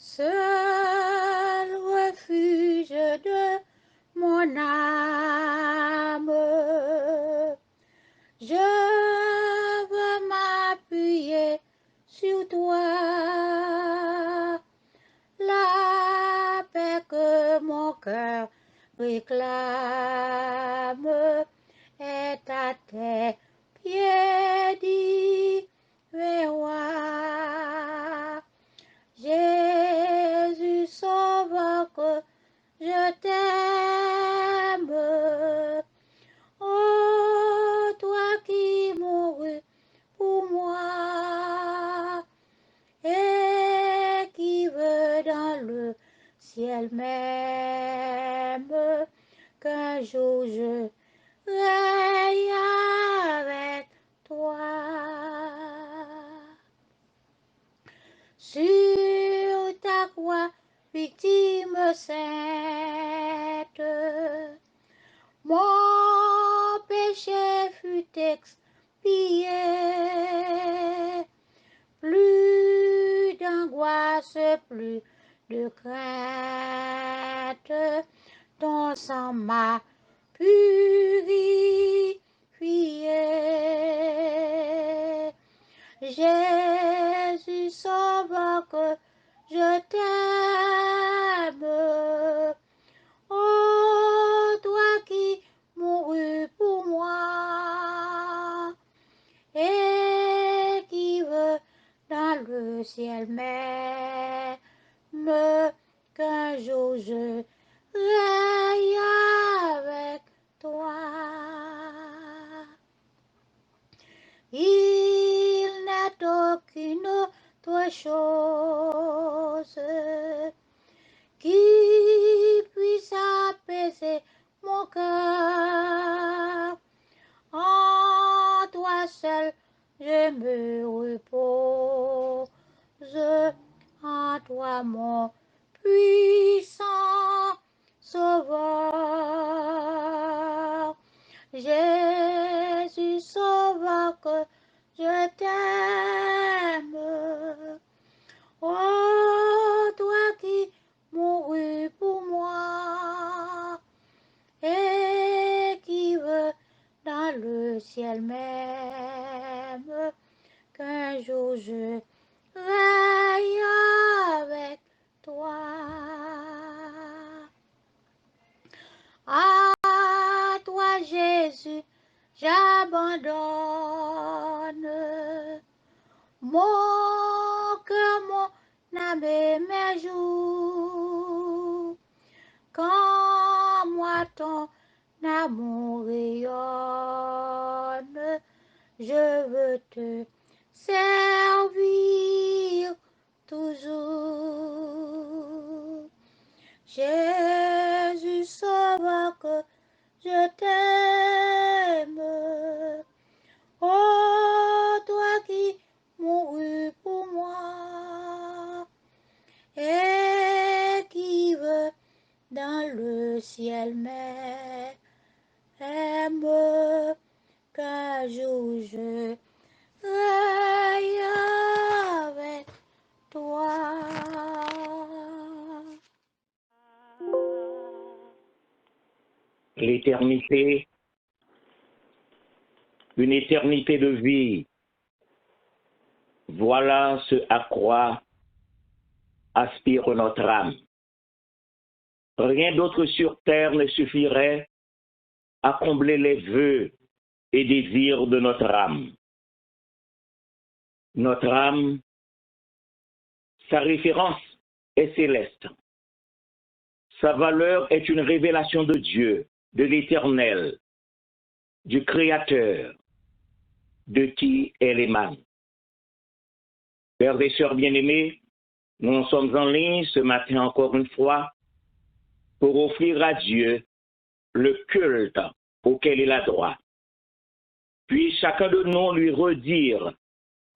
seul refuge de mon âme. Je veux m'appuyer sur toi, la paix que mon cœur réclame est à tes pieds divers rois. Jésus sauveur que je t'aime, oh toi qui mourus pour moi et qui veux dans le ciel même qu'un jour je règne avec toi. Sur ta croix, victime sainte, mon péché fut expié. Plus d'angoisse, plus de crainte, ton sang m'a purifié. Jésus sauveur que je t'aime, oh toi qui mourus pour moi et qui veux dans le ciel même qu'un jour je règne avec toi. Il n'est aucune autre chose qui puisse apaiser mon cœur. En toi seul je me repose, en toi mon puissant sauveur. Jésus sauveur que je t'aime, oh toi qui mourus pour moi et qui veux dans le ciel même qu'un jour je règne avec toi. À toi Jésus, j'abandonne mon cœur, mon âme et mes jours. Quand moi ton amour rayonne, je veux te servir toujours. Jésus sauveur que je t'aime, oh toi qui mourus pour moi et qui veux dans le ciel même qu'un jour je règne avec toi. L'éternité, une éternité de vie. Voilà ce à quoi aspire notre âme. Rien d'autre sur terre ne suffirait à combler les vœux et désirs de notre âme. Notre âme, sa référence est céleste. Sa valeur est une révélation de Dieu, de l'Éternel, du Créateur, de qui elle émane. Frères et sœurs bien-aimés, nous sommes en ligne ce matin encore une fois pour offrir à Dieu le culte auquel il a droit. Puis chacun de nous lui redire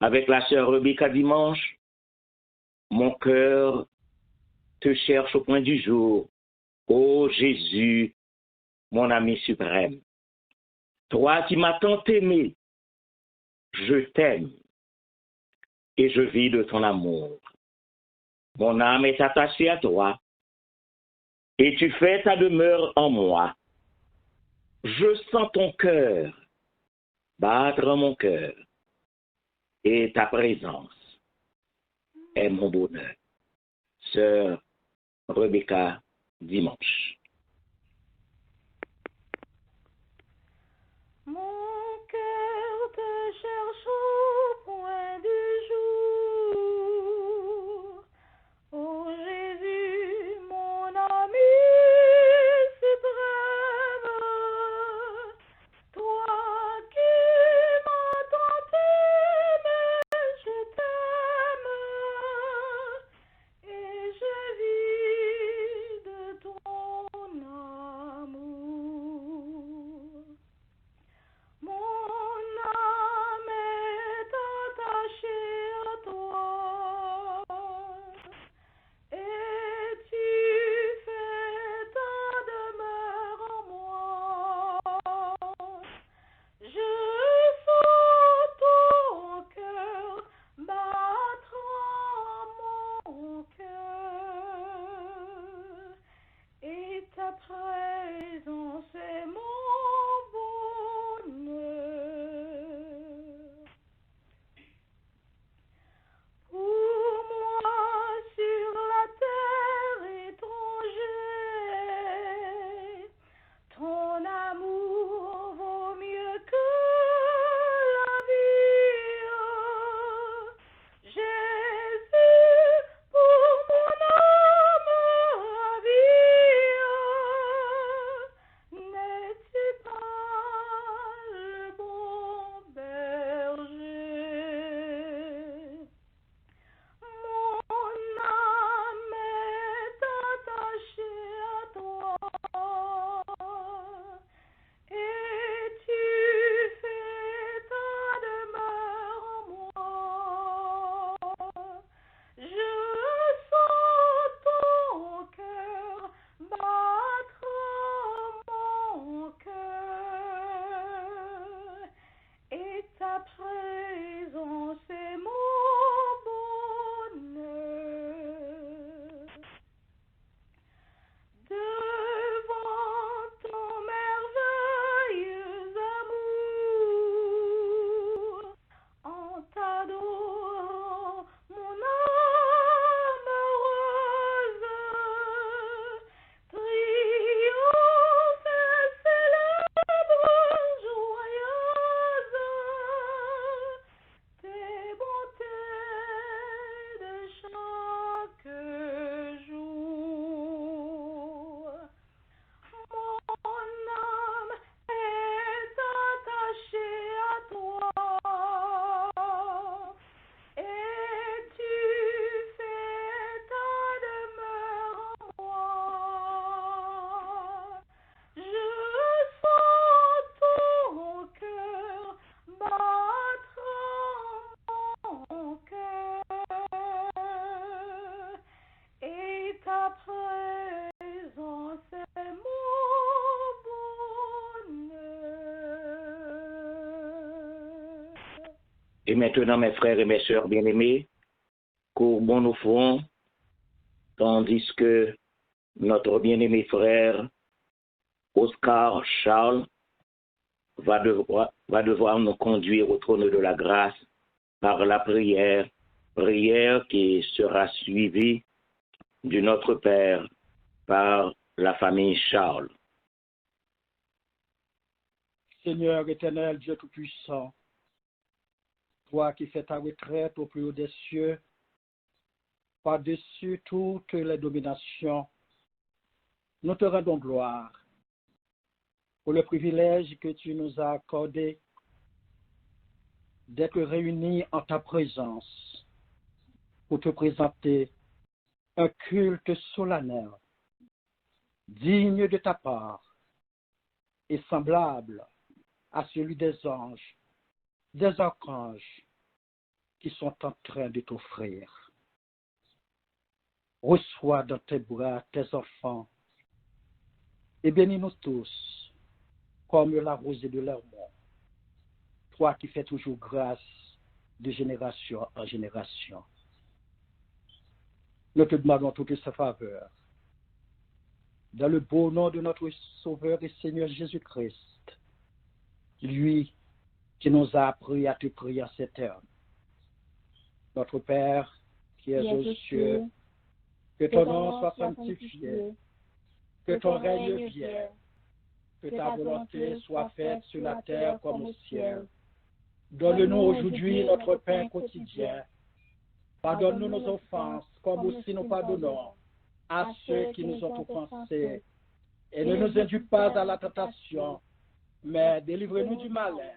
avec la sœur Rebecca dimanche, mon cœur te cherche au point du jour, ô Jésus, mon ami suprême. Toi qui m'as tant aimé, je t'aime et je vis de ton amour. Mon âme est attachée à toi, et tu fais ta demeure en moi. Je sens ton cœur battre mon cœur, et ta présence est mon bonheur. Sœur Rebecca Dimanche. Mon cœur te cherche au point du jour. Ô Jésus, mon ami suprême, toi qui m'as tant aimé, je t'aime, et je vis de ton amour. Mon âme est attachée à toi, et tu fais ta demeure en moi. Je sens ton cœur battre en mon cœur, et ta présence est mon bonheur. Pour moi sur la terre étrangère, ton amour vaut mieux que la vie. Jésus, pour mon âme ravie, n'es-tu pas le bon berger? Mon âme est attachée à toi, et tu fais ta demeure en moi. Je sens ton cœur battre mon cœur, et ta présence est mon bonheur. Devant ton merveilleux amour, en t'adorant, mon âme heureuse triomphe et célèbre joyeuse tes bontés de chaque jour. Mon âme est attachée à toi, et tu fais ta demeure en moi. Je sens ton cœur battre en mon cœur, et ta présence est mon bonheur. Et maintenant, mes frères et mes sœurs bien-aimés, courbons nos fronts, tandis que notre bien-aimé frère Oscar Charles va devoir nous conduire au trône de la grâce par la prière qui sera suivie du Notre Père par la famille Charles. Seigneur éternel, Dieu Tout-Puissant, toi qui fais ta retraite au plus haut des cieux, par-dessus toutes les dominations, nous te rendons gloire pour le privilège que tu nous as accordé d'être réunis en ta présence pour te présenter un culte solennel, digne de ta part et semblable à celui des anges, des archanges qui sont en train de t'offrir. Reçois dans tes bras tes enfants et bénis-nous tous comme la rosée de l'Hermon, toi qui fais toujours grâce de génération en génération. Nous te demandons toutes ces faveurs. Dans le beau nom de notre Sauveur et Seigneur Jésus-Christ, lui qui nous a appris à te prier à cette heure. Notre Père qui es aux cieux, que ton nom soit sanctifié, que ton règne vienne, que ta volonté soit faite sur la terre comme au ciel. Donne-nous aujourd'hui notre pain quotidien. Pardonne-nous nos offenses, comme aussi nous pardonnons à ceux qui nous ont offensés. Et ne nous induis pas à la tentation, mais délivre-nous du malin,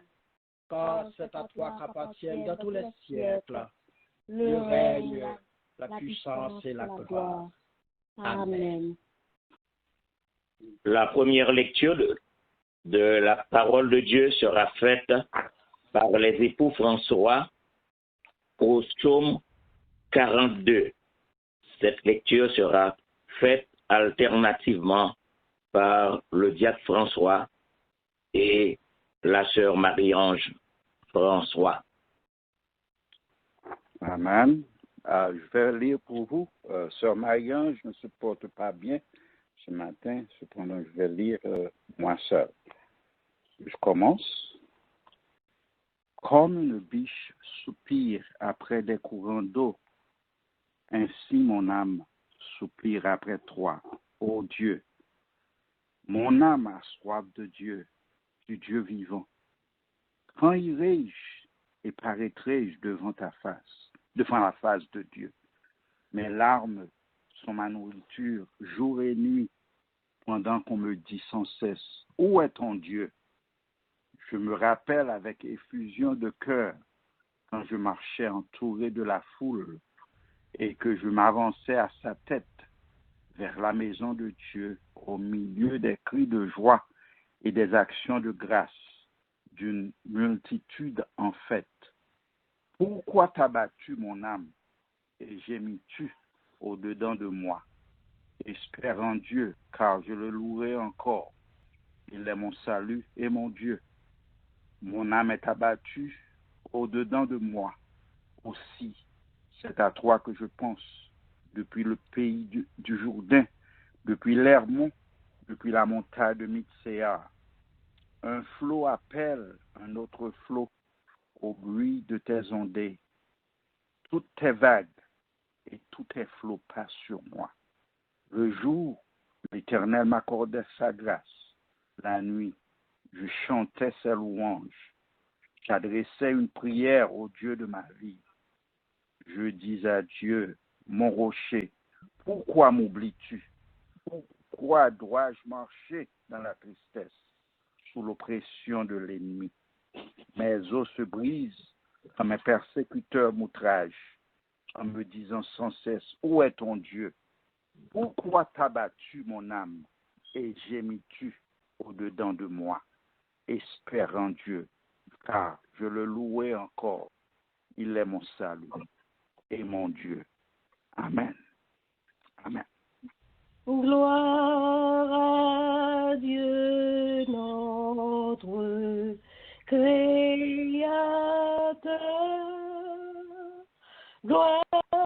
car c'est à toi qu'appartiennent dans tous les siècles le règne, la puissance et la gloire. Amen. La première lecture de la parole de Dieu sera faite par les époux François au psaume 42. Cette lecture sera faite alternativement par le diacre François et la sœur Marie-Ange François. Amen. Je vais lire pour vous. Sœur Marie-Ange ne se porte pas bien ce matin, cependant je vais lire moi seul. Je commence. Comme une biche soupire après des courants d'eau, ainsi mon âme soupire après toi, ô Dieu. Mon âme a soif de Dieu, du Dieu vivant. Quand irai-je et paraîtrai-je devant la face de Dieu? Mes larmes sont ma nourriture jour et nuit, pendant qu'on me dit sans cesse, où est ton Dieu? Je me rappelle avec effusion de cœur quand je marchais entouré de la foule et que je m'avançais à sa tête vers la maison de Dieu au milieu des cris de joie et des actions de grâce d'une multitude en fête. Pourquoi t'as battu mon âme et gémis-tu au-dedans de moi? Espère en Dieu, car je le louerai encore. Il est mon salut et mon Dieu. Mon âme est abattue au-dedans de moi. Aussi, c'est à toi que je pense, depuis le pays du Jourdain, depuis l'Hermon, depuis la montagne de Mitsea. Un flot appelle un autre flot au bruit de tes ondées. Toutes tes vagues et tous tes flots passent sur moi. Le jour, l'Éternel m'accordait sa grâce. La nuit, je chantais ses louanges. J'adressais une prière au Dieu de ma vie. Je dis à Dieu, mon rocher, pourquoi m'oublies-tu? Pourquoi dois-je marcher dans la tristesse, sous l'oppression de l'ennemi? Mes os se brisent quand mes persécuteurs m'outragent, en me disant sans cesse, où est ton Dieu? Pourquoi t'as battu mon âme et gémis-tu au-dedans de moi? Espère en Dieu, car je le louerai encore. Il est mon salut et mon Dieu. Amen. Amen. Gloire à Dieu notre Créateur. Gloire à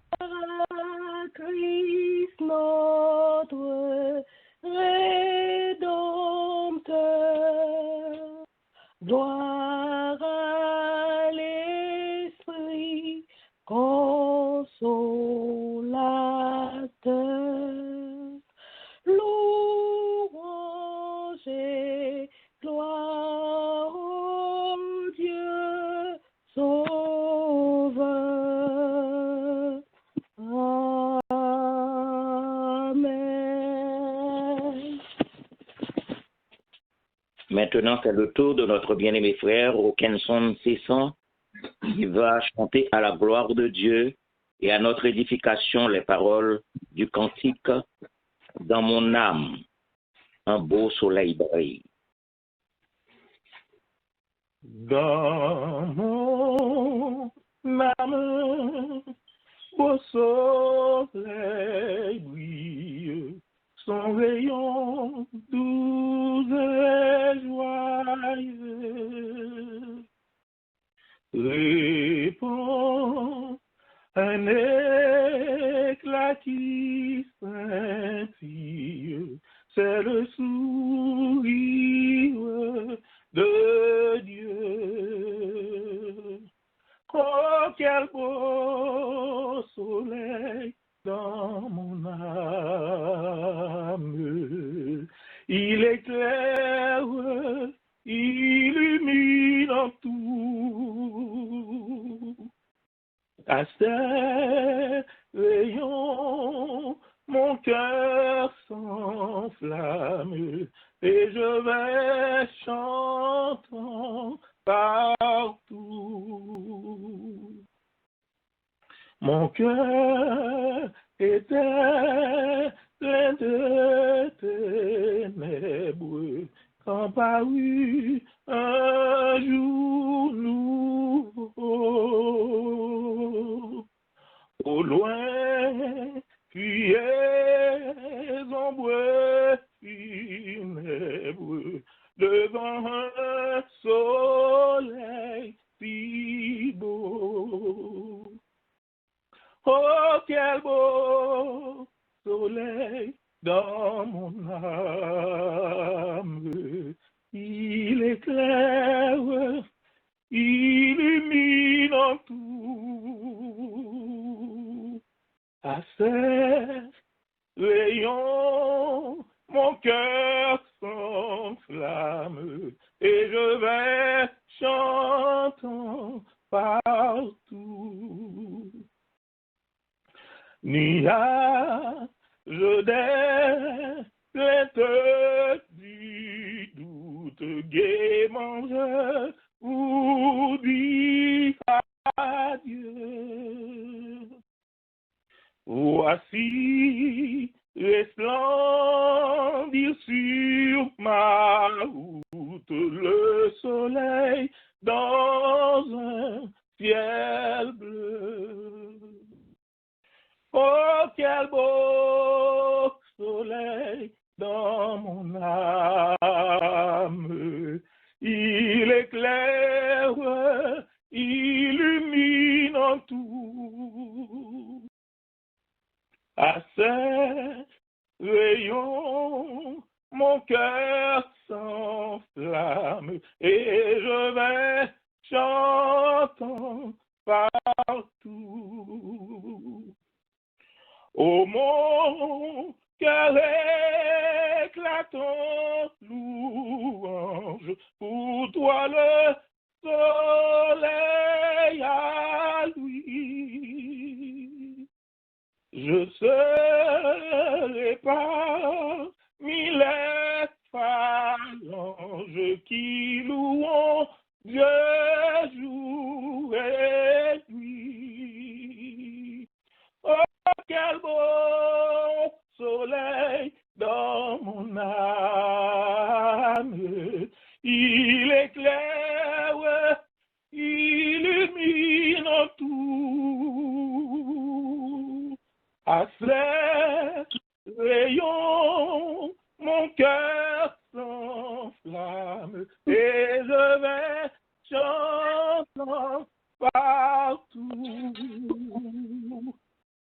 Christ notre Rédempteur. Gloire à l'Esprit consolateur. Louange et gloire au Dieu sauveur. Amen. Maintenant, c'est le tour de notre bien-aimé frère Aukenson Cessan qui va chanter à la gloire de Dieu et à notre édification les paroles du cantique dans mon âme. Un beau soleil brille. Dans mon âme, au soleil brille, son rayon doux et joyeux répand un éclat là qui scintille, c'est le sourire de Dieu. Oh, quel beau soleil dans mon âme. Il éclaire, illuminant tout. À ses rayons, mon cœur s'enflamme et je vais chantant partout. Mon cœur était plein de ténèbres quand parut un jour nouveau. Au loin, fuyait ombre funèbre devant un soleil si beau. Oh, quel beau soleil dans mon âme. Il éclaire, illuminant tout. À ses rayons, mon cœur s'enflamme et je vais chantant partout. Nuage de plainte du doute gaiement je vous dis adieu. Voici resplendir sur ma route le soleil dans un ciel bleu. Oh, quel beau soleil dans mon âme. Il éclaire, illuminant tout. À ses rayons, mon cœur s'enflamme et je vais chantant partout. Ô mon cœur éclatant louange, pour toi le soleil à lui. Je serai parmi les phalanges qui louent Dieu jour et nuit. Oh, quel beau soleil dans mon âme. Il éclaire, illuminant tout. À ses rayons, mon cœur s'enflamme et je vais chantant partout.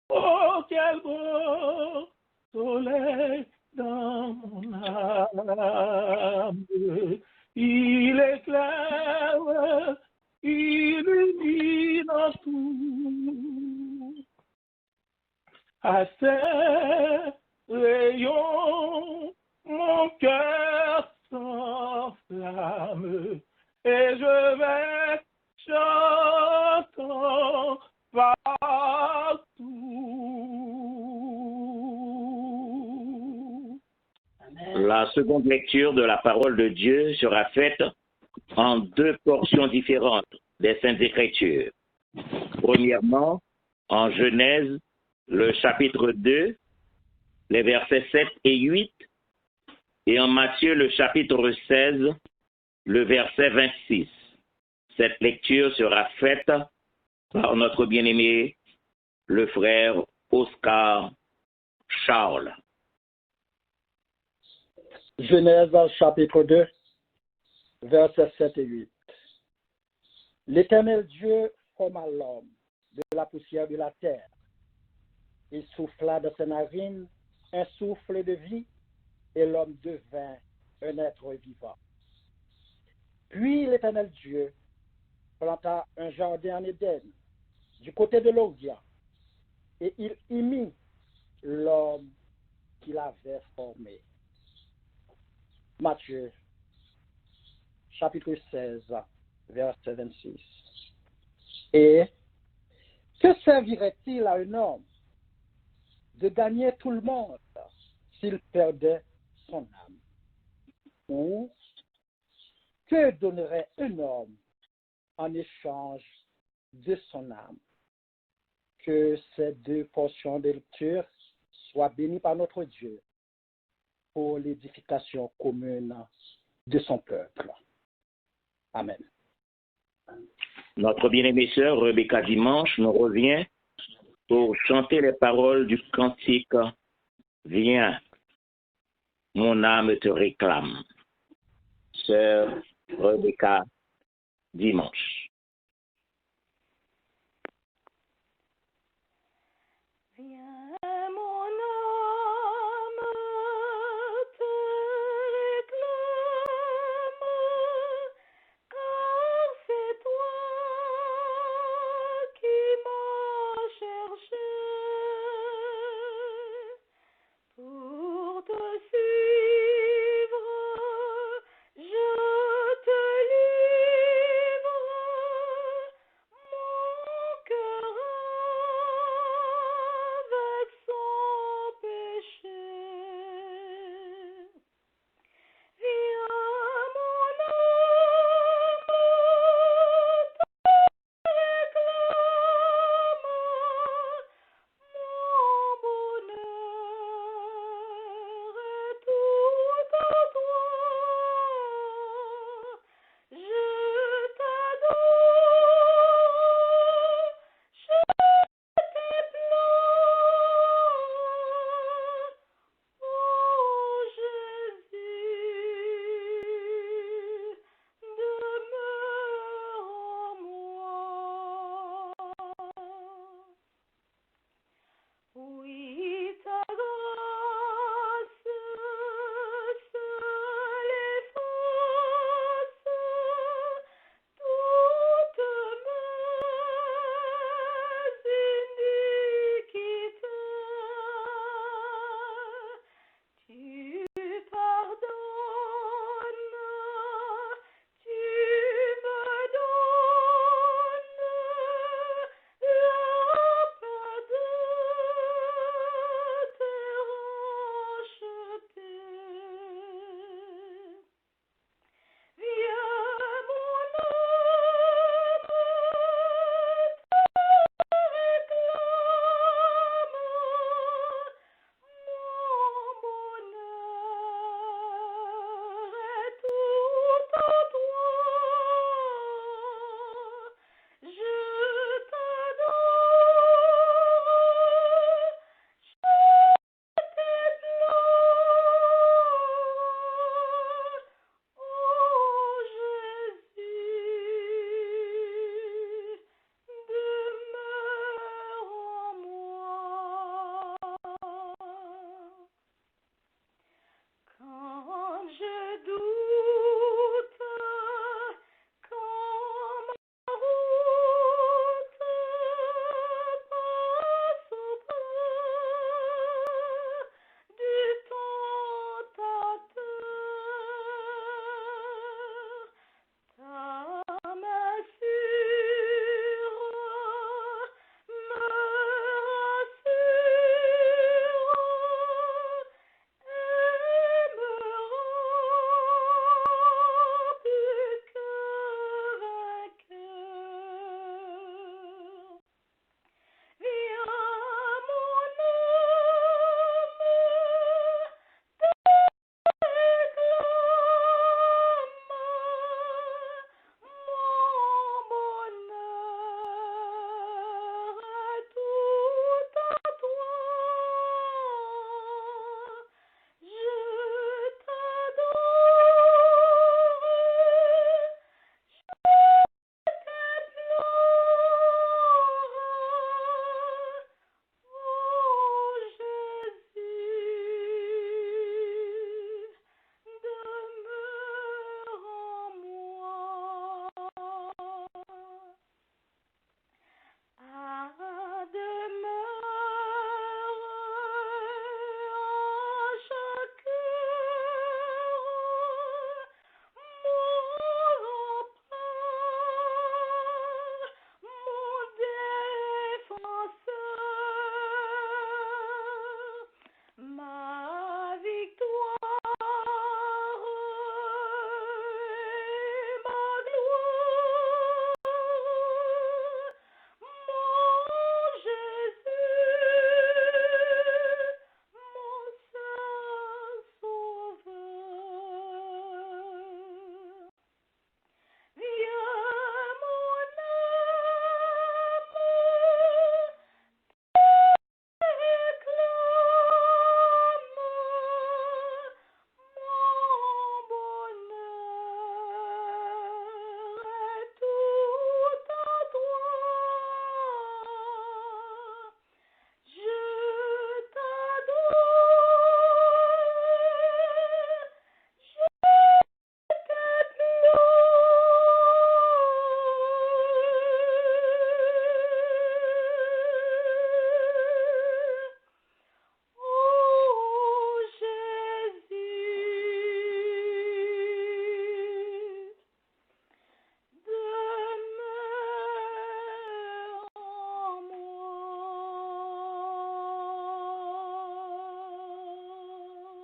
Oh, quel beau soleil dans mon âme. Il éclaire, illuminant tout. À ses rayons, mon cœur s'enflamme et je vais chantant partout. La seconde lecture de la parole de Dieu sera faite en deux portions différentes des Saintes Écritures. Premièrement, en Genèse, le chapitre 2, les versets 7 et 8, et en Matthieu, le chapitre 16, le verset 26. Cette lecture sera faite par notre bien-aimé, le frère Oscar Charles. Genèse chapitre 2, versets 7 et 8. L'Éternel Dieu forma l'homme de la poussière de la terre Il souffla dans ses narines un souffle de vie et l'homme devint un être vivant. Puis l'Éternel Dieu planta un jardin en Éden, du côté de l'Orient, et il y mit l'homme qu'il avait formé. Matthieu, chapitre 16, verset 26. Et que servirait-il à un homme de gagner tout le monde s'il perdait son âme? Ou que donnerait un homme en échange de son âme? Que ces deux portions de lecture soient bénies par notre Dieu pour l'édification commune de son peuple. Amen. Notre bien-aimée sœur Rebecca Dimanche nous revient pour chanter les paroles du cantique « Viens, mon âme te réclame ». Sœur Rebecca Dimanche. Viens, mon âme te réclame, car c'est toi qui m'as cherché. Pour te suivre, je te livre mon cœur avec son péché. Viens, mon âme te réclame, mon bonheur est tout à toi. Je t'adore, je t'implore, ô Jésus, demeure en moi. Oui, ta grâce seule efface toutes mes iniquités. Tu pardonnes, tu me donnes la paix de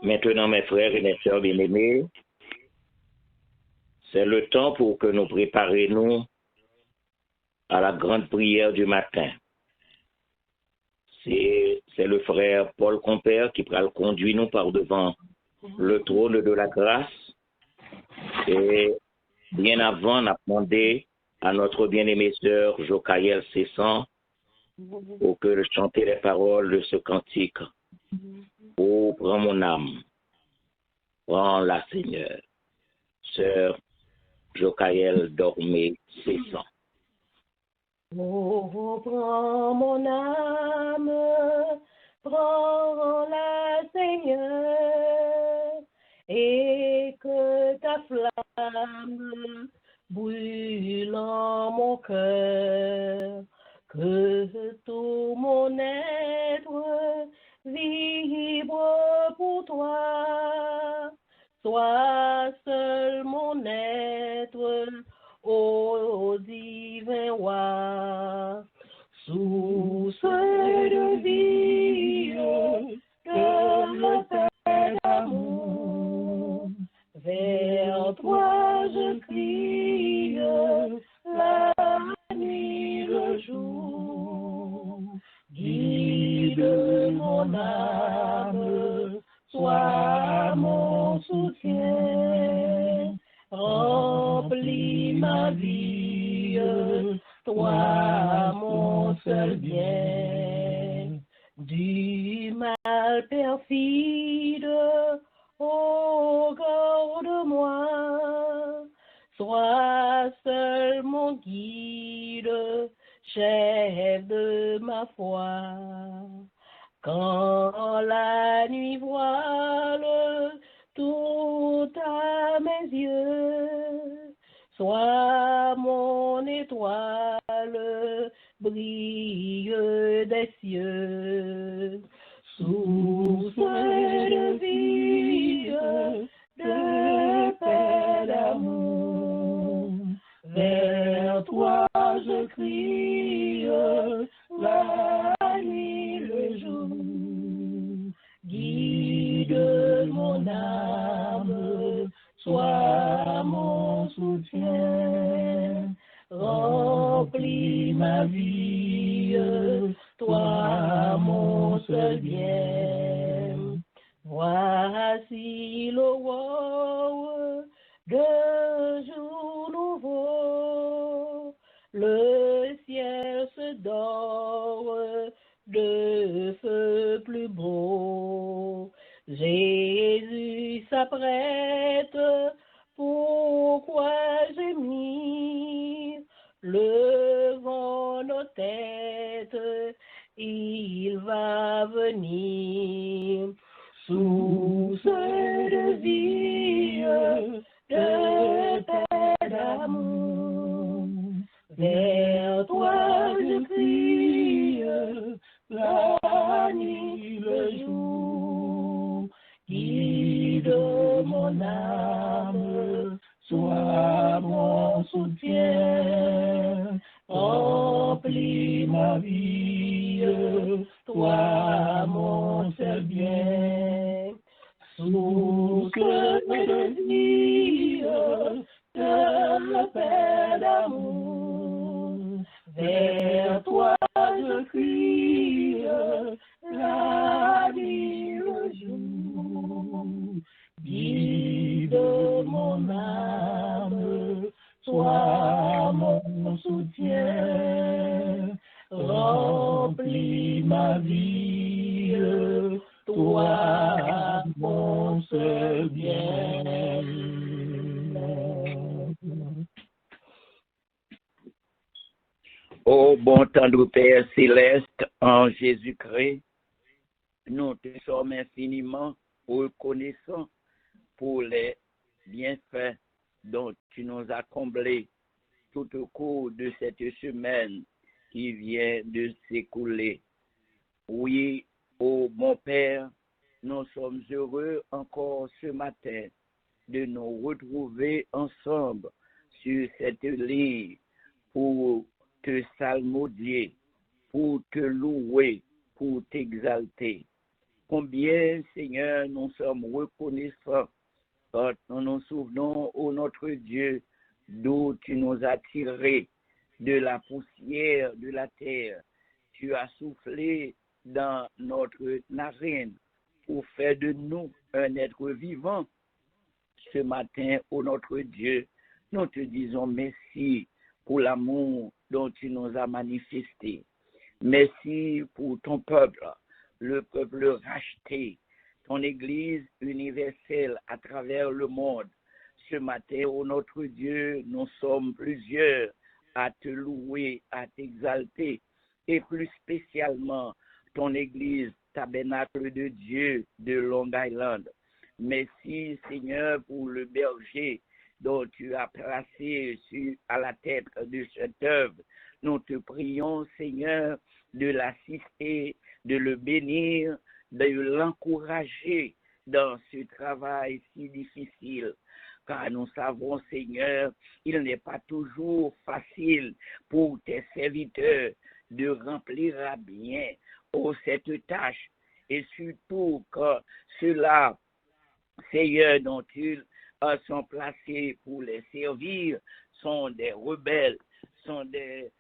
Maintenant, mes frères et mes sœurs bien-aimés, c'est le temps pour que nous préparions à la grande prière du matin. C'est le frère Paul Compère qui va conduire nous par devant le trône de la grâce. Et bien avant, on a demandé à notre bien-aimée sœur Jocaël Cessan pour que chanter les paroles de ce cantique. Oh, prends mon âme, prends-la, Seigneur. Sœur Jocaël Dormé Cessan. Oh, prends mon âme, prends-la, Seigneur, et que ta flamme brûle en mon cœur, que tout mon être vibre pour toi, sois seul mon être, ô divin roi, source de vie, de paix d'amour, vers toi je crie, la nuit, le jour, guide mon âme, sois mon soutien, remplis ma vie, toi mon seul bien, du mal perfide, oh garde-moi, sois seul mon guide, chef de ma foi. Quand la nuit voile tout à mes yeux, sois mon étoile, brille des cieux, source de vie, de paix d'amour, vers toi je crie, la nuit, le jour, guide mon âme, sois mon soutien, remplis ma vie, toi mon seul bien. Voici l'aurore de jour nouveau, le ciel se dore de feu plus beau. Jésus s'apprête, pourquoi gémir? Levons nos têtes, il va venir. Source de vie, de paix d'amour, vers toi je crie, la nuit, le jour, guide mon âme, sois mon soutien, remplis ma vie, toi mon seul bien, source de vie, de paix d'amour, vers toi je crie, la nuit, le jour, guide mon âme, sois mon soutien, remplis ma vie, toi mon seul bien. Ô bon tendre Père céleste, en Jésus-Christ, nous te sommes infiniment reconnaissants pour les bienfaits dont tu nous as comblés tout au cours de cette semaine qui vient de s'écouler. Oui, ô mon Père, nous sommes heureux encore ce matin de nous retrouver ensemble sur cette ligne pour te salmodier, pour te louer, pour t'exalter. Combien, Seigneur, nous sommes reconnaissants quand nous nous souvenons, ô notre Dieu, d'où tu nous as tirés, de la poussière de la terre. Tu as soufflé dans notre narine pour faire de nous un être vivant. Ce matin, ô notre Dieu, nous te disons merci pour l'amour dont tu nous as manifesté. Merci pour ton peuple, le peuple racheté, ton Église universelle à travers le monde. Ce matin, ô notre Dieu, nous sommes plusieurs à te louer, à t'exalter, et plus spécialement ton Église tabernacle de Dieu de Long Island. Merci, Seigneur, pour le berger dont tu as placé à la tête de cette œuvre. Nous te prions, Seigneur, de l'assister, de le bénir, de l'encourager dans ce travail si difficile. Car nous savons, Seigneur, il n'est pas toujours facile pour tes serviteurs de remplir à bien cette tâche. Et surtout que ceux-là, Seigneur, dont ils sont placés pour les servir, sont des rebelles, sont des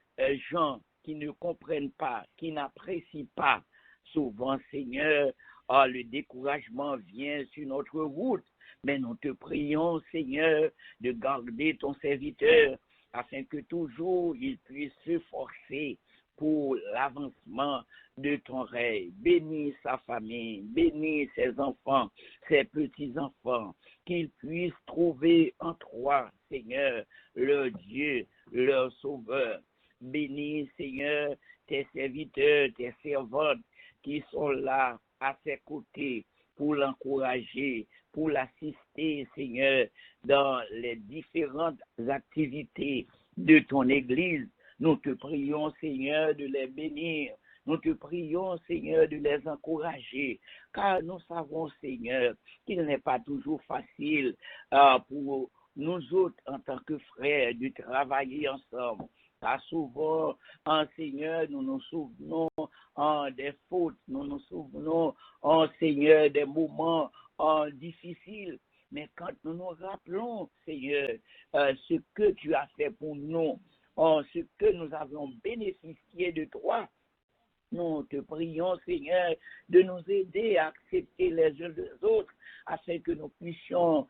gens qui ne comprennent pas, qui n'apprécient pas. Souvent, Seigneur, le découragement vient sur notre route, mais nous te prions, Seigneur, de garder ton serviteur afin que toujours il puisse se forcer pour l'avancement de ton règne. Bénis sa famille, bénis ses enfants, ses petits-enfants, qu'ils puissent trouver en toi, Seigneur, leur Dieu, leur Sauveur. Bénis, Seigneur, tes serviteurs, tes servantes qui sont là à ses côtés pour l'encourager, pour l'assister, Seigneur, dans les différentes activités de ton Église. Nous te prions, Seigneur, de les bénir. Nous te prions, Seigneur, de les encourager, car nous savons, Seigneur, qu'il n'est pas toujours facile pour nous autres, en tant que frères, de travailler ensemble. Car souvent, Seigneur, nous nous souvenons des fautes, nous nous souvenons, Seigneur, des moments difficiles. Mais quand nous nous rappelons, Seigneur, ce que tu as fait pour nous, ce que nous avons bénéficié de toi, nous te prions, Seigneur, de nous aider à accepter les uns des autres, afin que nous puissions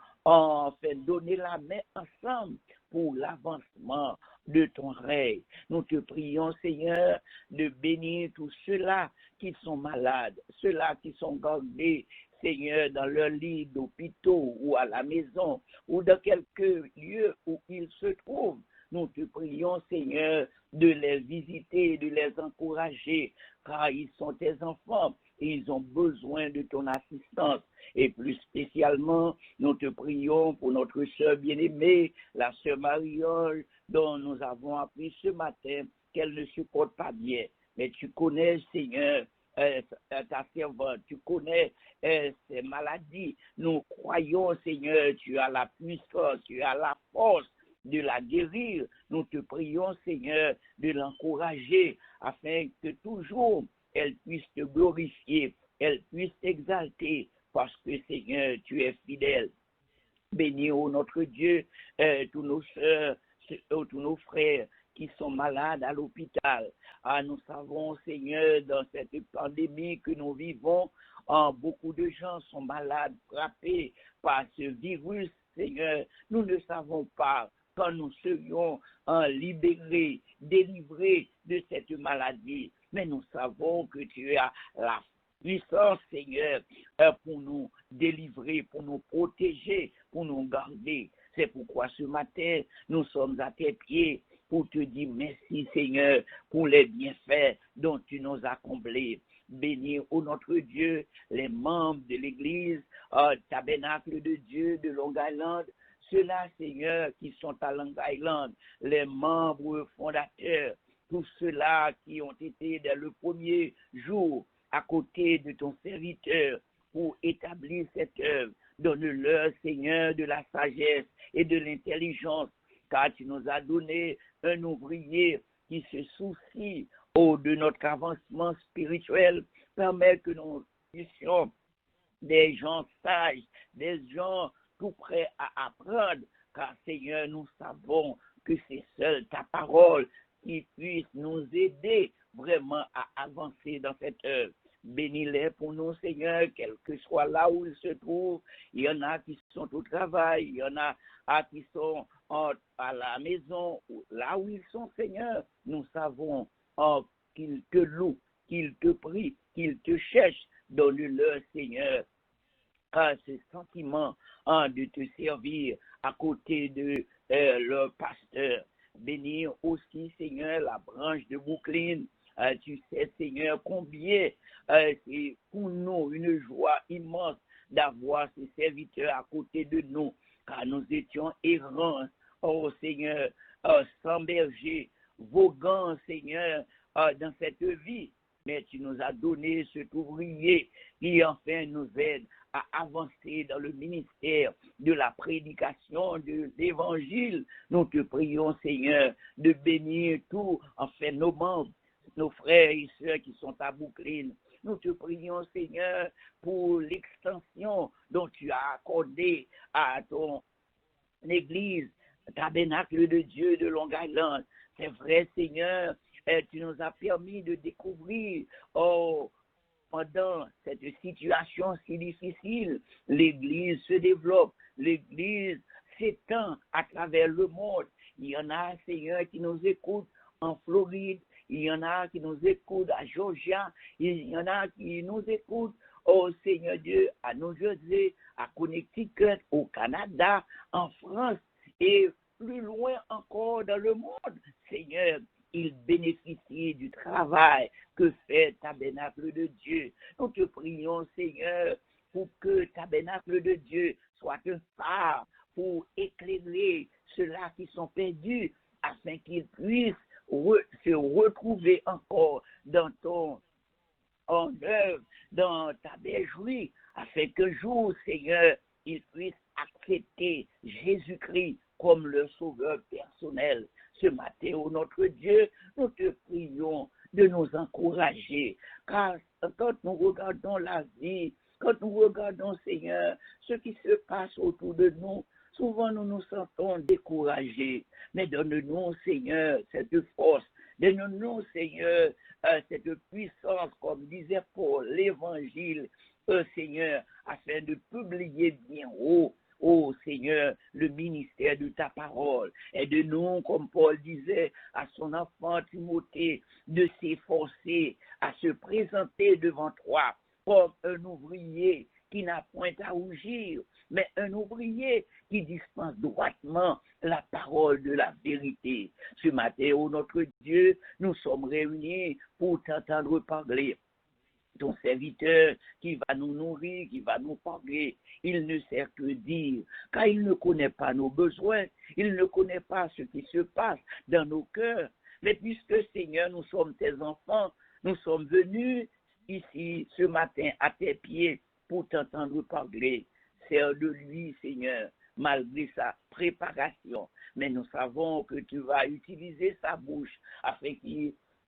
donner la main ensemble pour l'avancement de ton règne. Nous te prions, Seigneur, de bénir tous ceux-là qui sont malades, ceux-là qui sont gardés, Seigneur, dans leur lit d'hôpitaux ou à la maison ou dans quelque lieu où ils se trouvent. Nous te prions, Seigneur, de les visiter, de les encourager, car ils sont tes enfants et ils ont besoin de ton assistance. Et plus spécialement, nous te prions pour notre sœur bien-aimée, la sœur Mariole, dont nous avons appris ce matin qu'elle ne se porte pas bien. Mais tu connais, Seigneur, ta servante, tu connais ses maladies. Nous croyons, Seigneur, tu as la puissance, tu as la force de la guérir. Nous te prions, Seigneur, de l'encourager afin que toujours elle puisse te glorifier, elle puisse t'exalter, parce que, Seigneur, tu es fidèle. Bénis, ô notre Dieu, tous nos sœurs, tous nos frères qui sont malades à l'hôpital. Nous savons, Seigneur, dans cette pandémie que nous vivons, beaucoup de gens sont malades, frappés par ce virus, Seigneur. Nous ne savons pas quand nous serions libérés, délivrés de cette maladie. Mais nous savons que tu as la puissance, Seigneur, pour nous délivrer, pour nous protéger, pour nous garder. C'est pourquoi ce matin, nous sommes à tes pieds pour te dire merci, Seigneur, pour les bienfaits dont tu nous as comblés. Bénis, ô notre Dieu, les membres de l'Église, tabernacle de Dieu de Long Island, ceux-là, Seigneur, qui sont à Long Island, les membres fondateurs, tous ceux-là qui ont été dès le premier jour à côté de ton serviteur pour établir cette œuvre. Donne-leur, Seigneur, de la sagesse et de l'intelligence, car tu nous as donné un ouvrier qui se soucie de notre avancement spirituel. Permets que nous discussion, des gens sages, des gens tout prêts à apprendre, car Seigneur, nous savons que c'est seule ta parole qui puisse nous aider vraiment à avancer dans cette œuvre. Bénis-les pour nous, Seigneur, quel que soit là où ils se trouvent. Il y en a qui sont au travail, il y en a qui sont à la maison, là où ils sont, Seigneur. Nous savons qu'ils te louent, qu'ils te prient, qu'ils te cherchent. Donne-leur, Seigneur, ce sentiment de te servir à côté de leur pasteur. Bénir aussi, Seigneur, la branche de Brooklyn. Tu sais, Seigneur, combien c'est pour nous une joie immense d'avoir ces serviteurs à côté de nous, car nous étions errants, oh Seigneur, sans berger, voguant, Seigneur, dans cette vie. Mais tu nous as donné cet ouvrier qui enfin nous aide à avancer dans le ministère de la prédication de l'évangile. Nous te prions, Seigneur, de bénir tous, enfin nos membres, nos frères et sœurs qui sont à Brooklyn. Nous te prions, Seigneur, pour l'extension dont tu as accordé à ton église, tabernacle de Dieu de Long Island. C'est vrai, Seigneur, tu nous as permis de découvrir, pendant cette situation si difficile, l'Église se développe, l'Église s'étend à travers le monde. Il y en a, Seigneur, qui nous écoutent en Floride, il y en a qui nous écoutent à Georgia, il y en a qui nous écoutent, oh Seigneur Dieu, à New Jersey, à Connecticut, au Canada, en France et plus loin encore dans le monde. Seigneur, ils bénéficient du travail que fait Tabernacle de Dieu. Nous te prions, Seigneur, pour que Tabernacle de Dieu soit un phare pour éclairer ceux-là qui sont perdus, afin qu'ils puissent se retrouver encore dans ton œuvre, dans ta bergerie, afin qu'un jour, Seigneur, ils puissent accepter Jésus-Christ comme leur sauveur personnel. Ce matin, ô notre Dieu, nous te prions de nous encourager, car quand nous regardons la vie, quand nous regardons, Seigneur, ce qui se passe autour de nous, souvent nous nous sentons découragés. Mais donne-nous, Seigneur, cette force, donne-nous, Seigneur, cette puissance, comme disait Paul, l'évangile, Seigneur, afin de publier bien haut, ô Seigneur, le ministère de ta parole. Aide-nous, comme Paul disait à son enfant Timothée, de s'efforcer à se présenter devant toi comme un ouvrier qui n'a point à rougir, mais un ouvrier qui dispense droitement la parole de la vérité. Ce matin, ô notre Dieu, nous sommes réunis pour t'entendre parler. Ton serviteur qui va nous nourrir, qui va nous parler, il ne sait que dire, car il ne connaît pas nos besoins, il ne connaît pas ce qui se passe dans nos cœurs. Mais puisque, Seigneur, nous sommes tes enfants, nous sommes venus ici ce matin à tes pieds pour t'entendre parler. Sers de lui, Seigneur, malgré sa préparation. Mais nous savons que tu vas utiliser sa bouche afin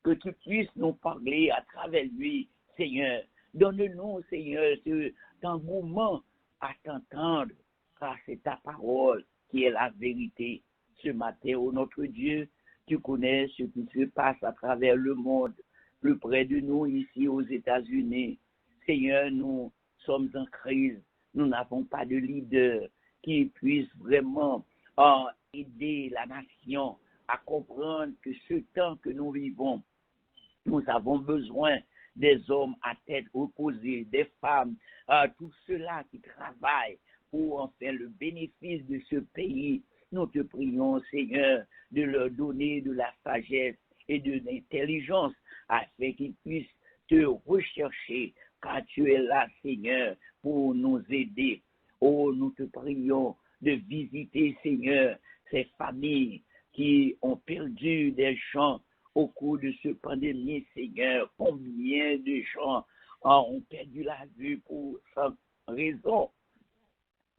que tu puisses nous parler à travers lui. Seigneur, donne-nous, Seigneur, cet engouement à t'entendre, car c'est ta parole qui est la vérité. Ce matin, ô notre Dieu, tu connais ce qui se passe à travers le monde, plus près de nous, ici aux États-Unis. Seigneur, nous sommes en crise. Nous n'avons pas de leader qui puisse vraiment aider la nation à comprendre que ce temps que nous vivons, nous avons besoin des hommes à tête reposée, des femmes, tous ceux-là qui travaillent pour en faire le bénéfice de ce pays. Nous te prions, Seigneur, de leur donner de la sagesse et de l'intelligence afin qu'ils puissent te rechercher, car tu es là, Seigneur, pour nous aider. Oh, nous te prions de visiter, Seigneur, ces familles qui ont perdu des gens au cours de ce pandémie, Seigneur. Combien de gens ont perdu la vue pour sans raison.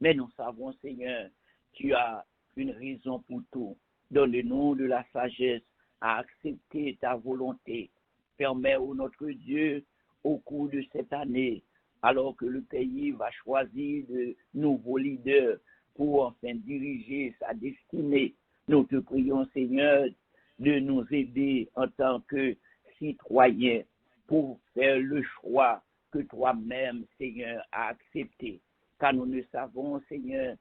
Mais nous savons, Seigneur, tu as une raison pour tout. Donne-nous de la sagesse à accepter ta volonté. Permets, ô notre Dieu, au cours de cette année, alors que le pays va choisir de nouveaux leaders pour enfin diriger sa destinée. Nous te prions, Seigneur, de nous aider en tant que citoyens pour faire le choix que toi-même, Seigneur, as accepté. Car nous ne savons, Seigneur,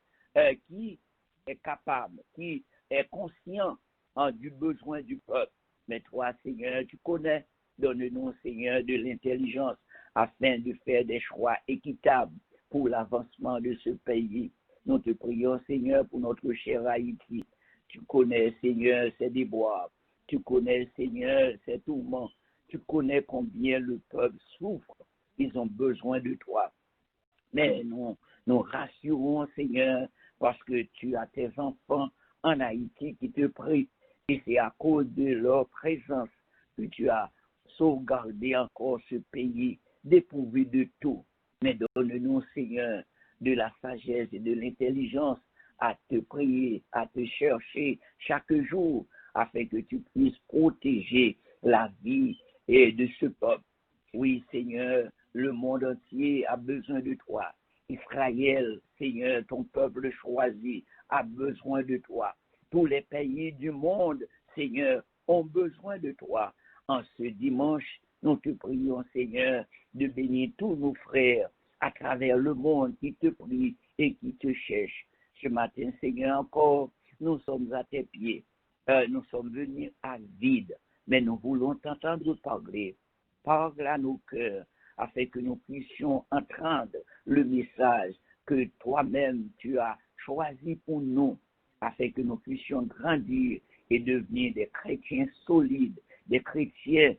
qui est capable, qui est conscient du besoin du peuple. Mais toi, Seigneur, tu connais. Donne-nous, Seigneur, de l'intelligence afin de faire des choix équitables pour l'avancement de ce pays. Nous te prions, Seigneur, pour notre cher Haïti. Tu connais, Seigneur, ses déboires. Tu connais, Seigneur, ses tourments. Tu connais combien le peuple souffre. Ils ont besoin de toi. Mais nous rassurons, Seigneur, parce que tu as tes enfants en Haïti qui te prient. Et c'est à cause de leur présence que tu as sauvegardé encore ce pays dépourvu de tout. Mais donne-nous, Seigneur, de la sagesse et de l'intelligence à te prier, à te chercher chaque jour, afin que tu puisses protéger la vie et de ce peuple. Oui, Seigneur, le monde entier a besoin de toi. Israël, Seigneur, ton peuple choisi, a besoin de toi. Tous les pays du monde, Seigneur, ont besoin de toi. En ce dimanche, nous te prions, Seigneur, de bénir tous nos frères à travers le monde qui te prient et qui te cherchent. Ce matin, Seigneur, encore, nous sommes à tes pieds. Nous sommes venus à vide, mais nous voulons t'entendre parler. Parle à nos cœurs, afin que nous puissions entendre le message que toi-même tu as choisi pour nous, afin que nous puissions grandir et devenir des chrétiens solides, des chrétiens,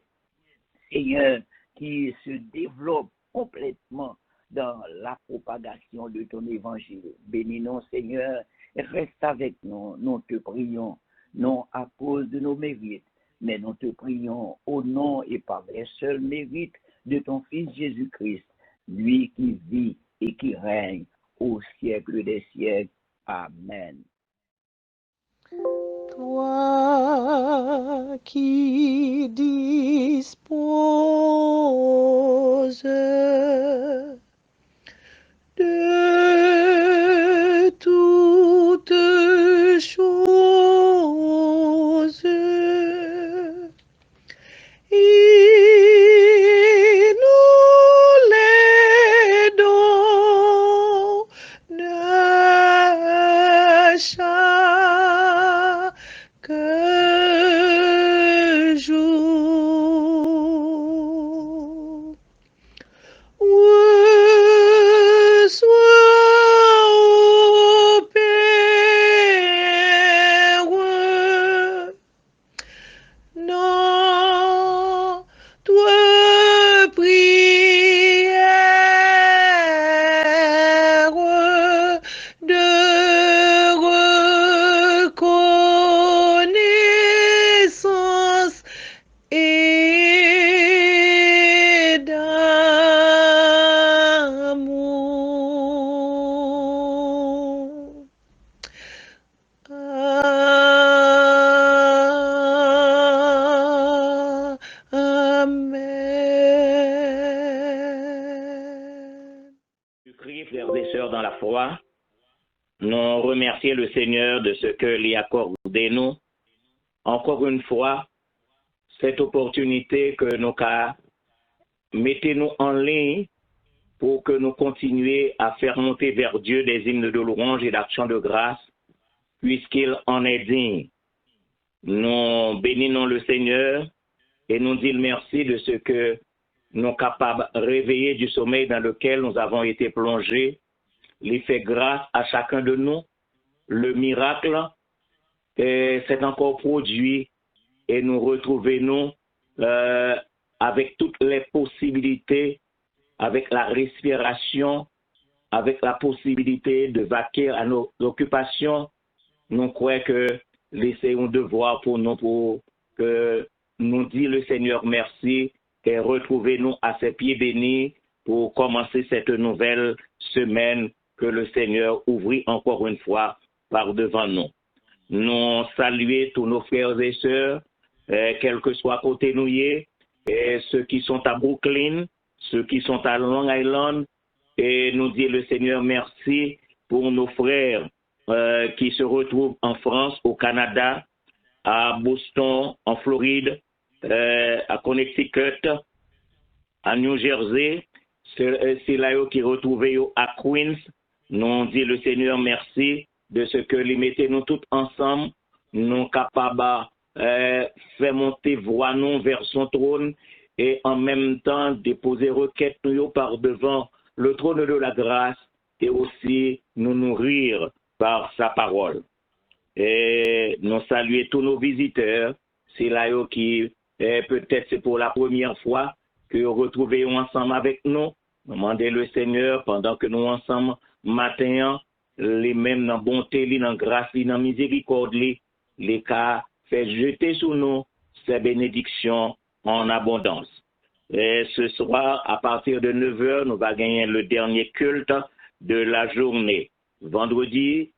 Seigneur, qui se développent complètement dans la propagation de ton évangile. Bénis-nous, Seigneur, et reste avec nous. Nous te prions, non à cause de nos mérites, mais nous te prions au nom et par les seuls mérites de ton Fils Jésus-Christ, lui qui vit et qui règne au siècle des siècles. Amen. Toi qui disposes de toutes choses, il nous les donne chaque jour. Reçois, ô Père, notre prière de reconnaissance et d'amour. Amen. Christ, frères et sœurs dans la foi, nous remercions le Seigneur de ce que lui accordé nous. Encore une fois, cette opportunité que nous avons, mettez-nous en ligne pour que nous continuions à faire monter vers Dieu des hymnes de louange et d'action de grâce, puisqu'il en est digne. Nous bénissons le Seigneur et nous disons merci de ce que nous sommes capables de réveiller du sommeil dans lequel nous avons été plongés. Il fait grâce à chacun de nous. Le miracle s'est encore produit et nous retrouvons avec toutes les possibilités, avec la respiration, avec la possibilité de vaquer à nos occupations. Nous croyons que c'est un devoir pour nous, pour que nous disions le Seigneur merci et retrouvez-nous à ses pieds bénis pour commencer cette nouvelle semaine que le Seigneur ouvrit encore une fois par devant nous. Nous saluons tous nos frères et sœurs, quel que soit côté nous, et ceux qui sont à Brooklyn, ceux qui sont à Long Island, et nous dit le Seigneur merci pour nos frères qui se retrouvent en France, au Canada, à Boston, en Floride, à Connecticut, à New Jersey, c'est là qui retrouvent à Queens. Nous dit le Seigneur merci de ce que les mettez nous tous ensemble, nous capables faire monter voix nous vers son trône et en même temps déposer requête nous par devant le trône de la grâce et aussi nous nourrir par sa parole. Et nous saluer tous nos visiteurs, c'est là qui peut-être c'est pour la première fois que vous retrouvez ensemble avec nous. Demandez le Seigneur pendant que nous ensemble matin, les mêmes dans bonté, dans grâce, dans miséricorde, les cas fait jeter sur nous ces bénédictions en abondance. Et ce soir, à partir de 9h, nous allons gagner le dernier culte de la journée. Vendredi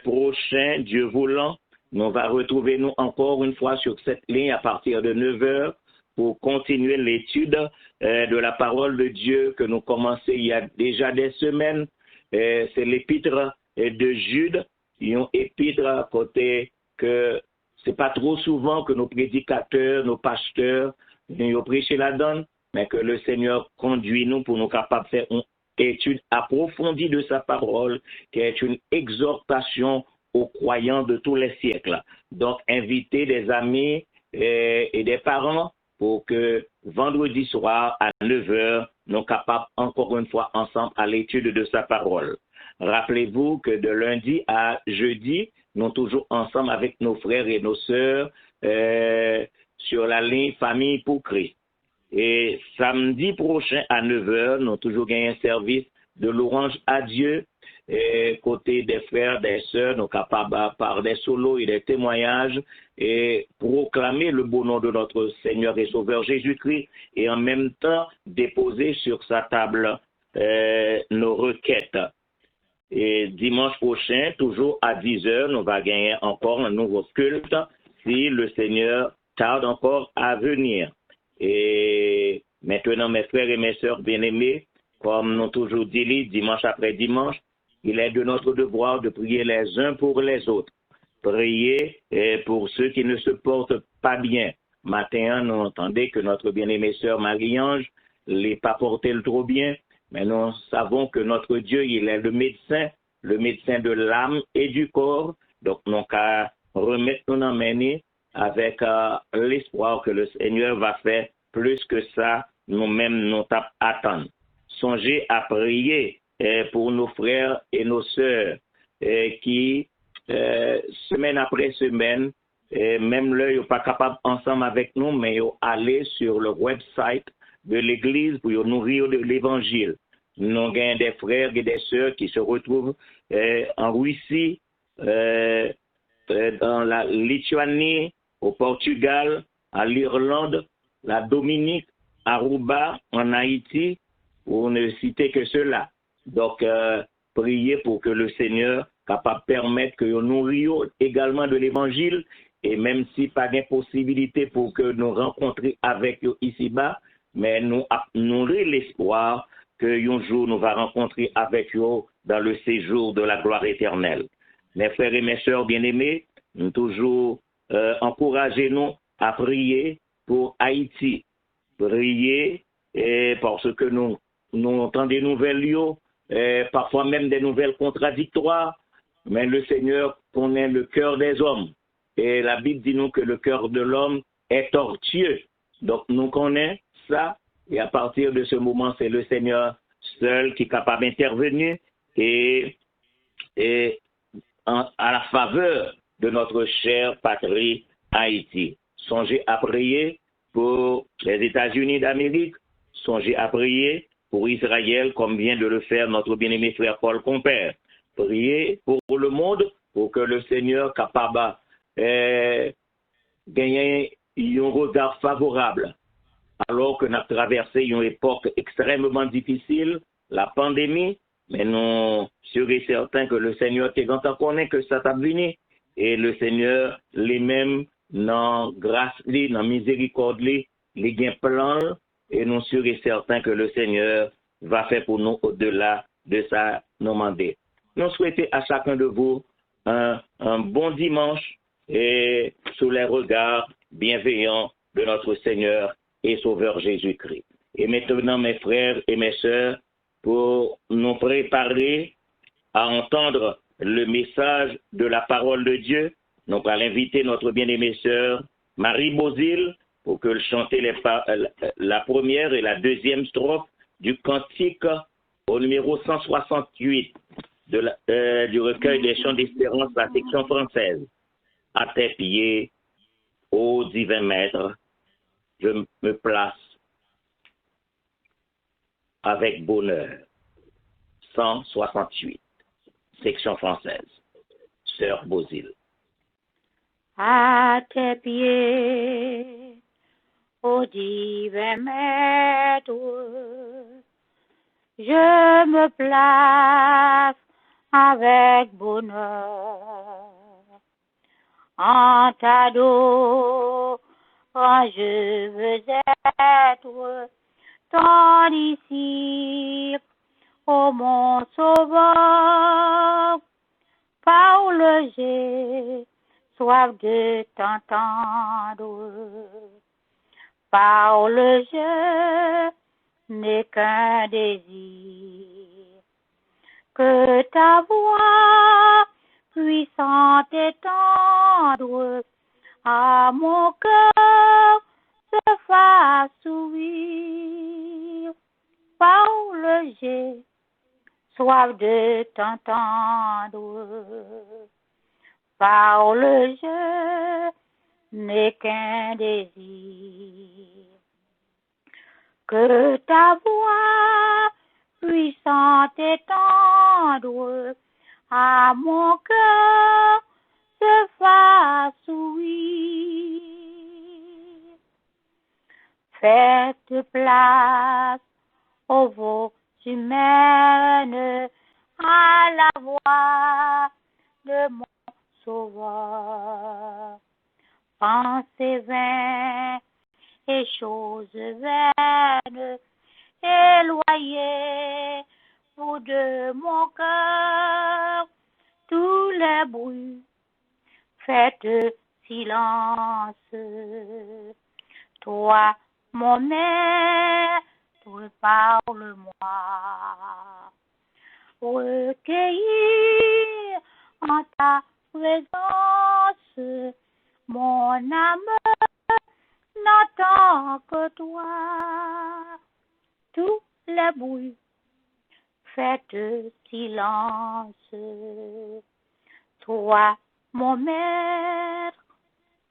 prochain, Dieu voulant, nous allons retrouver nous encore une fois sur cette ligne à partir de 9h pour continuer l'étude de la parole de Dieu que nous commençons il y a déjà des semaines. C'est l'épître de Jude, une épître à côté que c'est pas trop souvent que nos prédicateurs, nos pasteurs, nous prêchent la donne, mais que le Seigneur conduit nous pour nous capables de faire une étude approfondie de sa parole, qui est une exhortation aux croyants de tous les siècles. Donc, inviter des amis et des parents pour que vendredi soir à 9h, nous capables encore une fois ensemble à l'étude de sa parole. Rappelez-vous que de lundi à jeudi, nous sommes toujours ensemble avec nos frères et nos sœurs sur la ligne Famille pour Christ. Et samedi prochain à 9h, nous avons toujours gagné un service de l'Orange à Dieu. Et côté des frères, des sœurs, nous sommes capables par des solos et des témoignages et proclamer le beau nom de notre Seigneur et Sauveur Jésus-Christ et en même temps déposer sur sa table nos requêtes. Et dimanche prochain, toujours à 10h, nous allons gagner encore un nouveau culte si le Seigneur tarde encore à venir. Et maintenant, mes frères et mes sœurs bien-aimés, comme nous toujours dit dimanche après dimanche, il est de notre devoir de prier les uns pour les autres. Prier pour ceux qui ne se portent pas bien. Matin, nous entendons que notre bien-aimée sœur Marie-Ange n'est pas portée trop bien, mais nous savons que notre Dieu, il est le médecin de l'âme et du corps. Donc, nous qu'à remettre nos mains avec l'espoir que le Seigneur va faire plus que ça, nous-mêmes nous attendons. Songez à prier pour nos frères et nos sœurs qui, semaine après semaine, même là, ils ne sont pas capables ensemble avec nous, mais ils aller sur le website de l'Église pour nourrir de l'Évangile. Nous avons des frères et des sœurs qui se retrouvent en Russie, dans la Lituanie, au Portugal, à l'Irlande, la Dominique, Aruba, en Haïti, pour ne citer que cela. Donc, priez pour que le Seigneur capable de permettre que nous nourrions également de l'Évangile, et même si pas d'impossibilité pour que nous rencontrions avec eux ici-bas, mais nous nourrir l'espoir qu'un jour nous va rencontrer avec eux dans le séjour de la gloire éternelle. Mes frères et mes sœurs bien-aimés, nous toujours encouragez-nous à prier pour Haïti. Prier parce que nous entendons des nouvelles, parfois même des nouvelles contradictoires, mais le Seigneur connaît le cœur des hommes. Et la Bible dit nous que le cœur de l'homme est tortueux. Donc nous connaissons ça, et à partir de ce moment, c'est le Seigneur seul qui est capable d'intervenir et à la faveur de notre chère patrie Haïti. Songez à prier pour les États-Unis d'Amérique, songez à prier pour Israël, comme vient de le faire notre bien-aimé frère Paul Compère. Priez pour le monde, pour que le Seigneur capable gagner un regard favorable. Alors que nous avons traversé une époque extrêmement difficile, la pandémie, mais nous sommes certains que le Seigneur est content qu'on ait que ça t'a venu. Et le Seigneur, lui-même, dans grâce, dans miséricorde, il y a un plan et nous sûrs et certains que le Seigneur va faire pour nous au-delà de sa demandée. Nous souhaitons à chacun de vous un bon dimanche et sous les regards bienveillants de notre Seigneur et Sauveur Jésus-Christ. Et maintenant, mes frères et mes sœurs, pour nous préparer à entendre le message de la parole de Dieu, nous allons inviter notre bien-aimée sœur Marie Bozil pour qu'elle chante la première et la deuxième strophe du cantique au numéro 168 du recueil des chants d'espérance, la section française. À tes pieds, ô divin maître, je me place avec bonheur. 168, section française. Sœur Bozil. À tes pieds, ô divin maître, je me place avec bonheur. En ta dos, je veux être ton disciple, ô mon sauveur. Parle, j'ai soif de t'entendre. Parle, je n'ai qu'un désir, que ta voix puissante et tendre à mon cœur se fasse ouvrir. Parle, j'ai soif de t'entendre. Parle, je n'ai qu'un désir, que ta voix puissante et tendre à mon cœur se fasse ouïr. Faites place aux voix humaines à la voix de mon Sauveur. Pensées vaines et choses vaines, éloignez-vous de mon cœur. Tous les bruits, faites silence. Toi, mon maître, parle-moi. Recueillir en ta présence, mon âme n'entend que toi. Tous les bruits, faites silence. Toi, mon maître,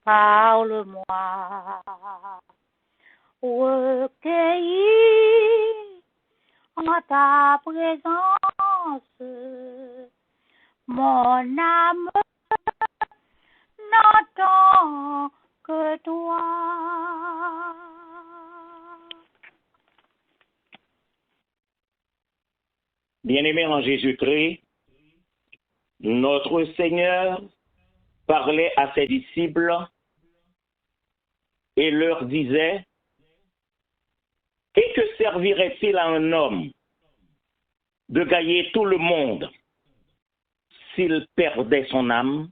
parle-moi. Recueillir en ta présence, mon âme n'entend que toi. Bien-aimés en Jésus-Christ, notre Seigneur parlait à ses disciples et leur disait: et que servirait-il à un homme de gagner tout le monde s'il perdait son âme?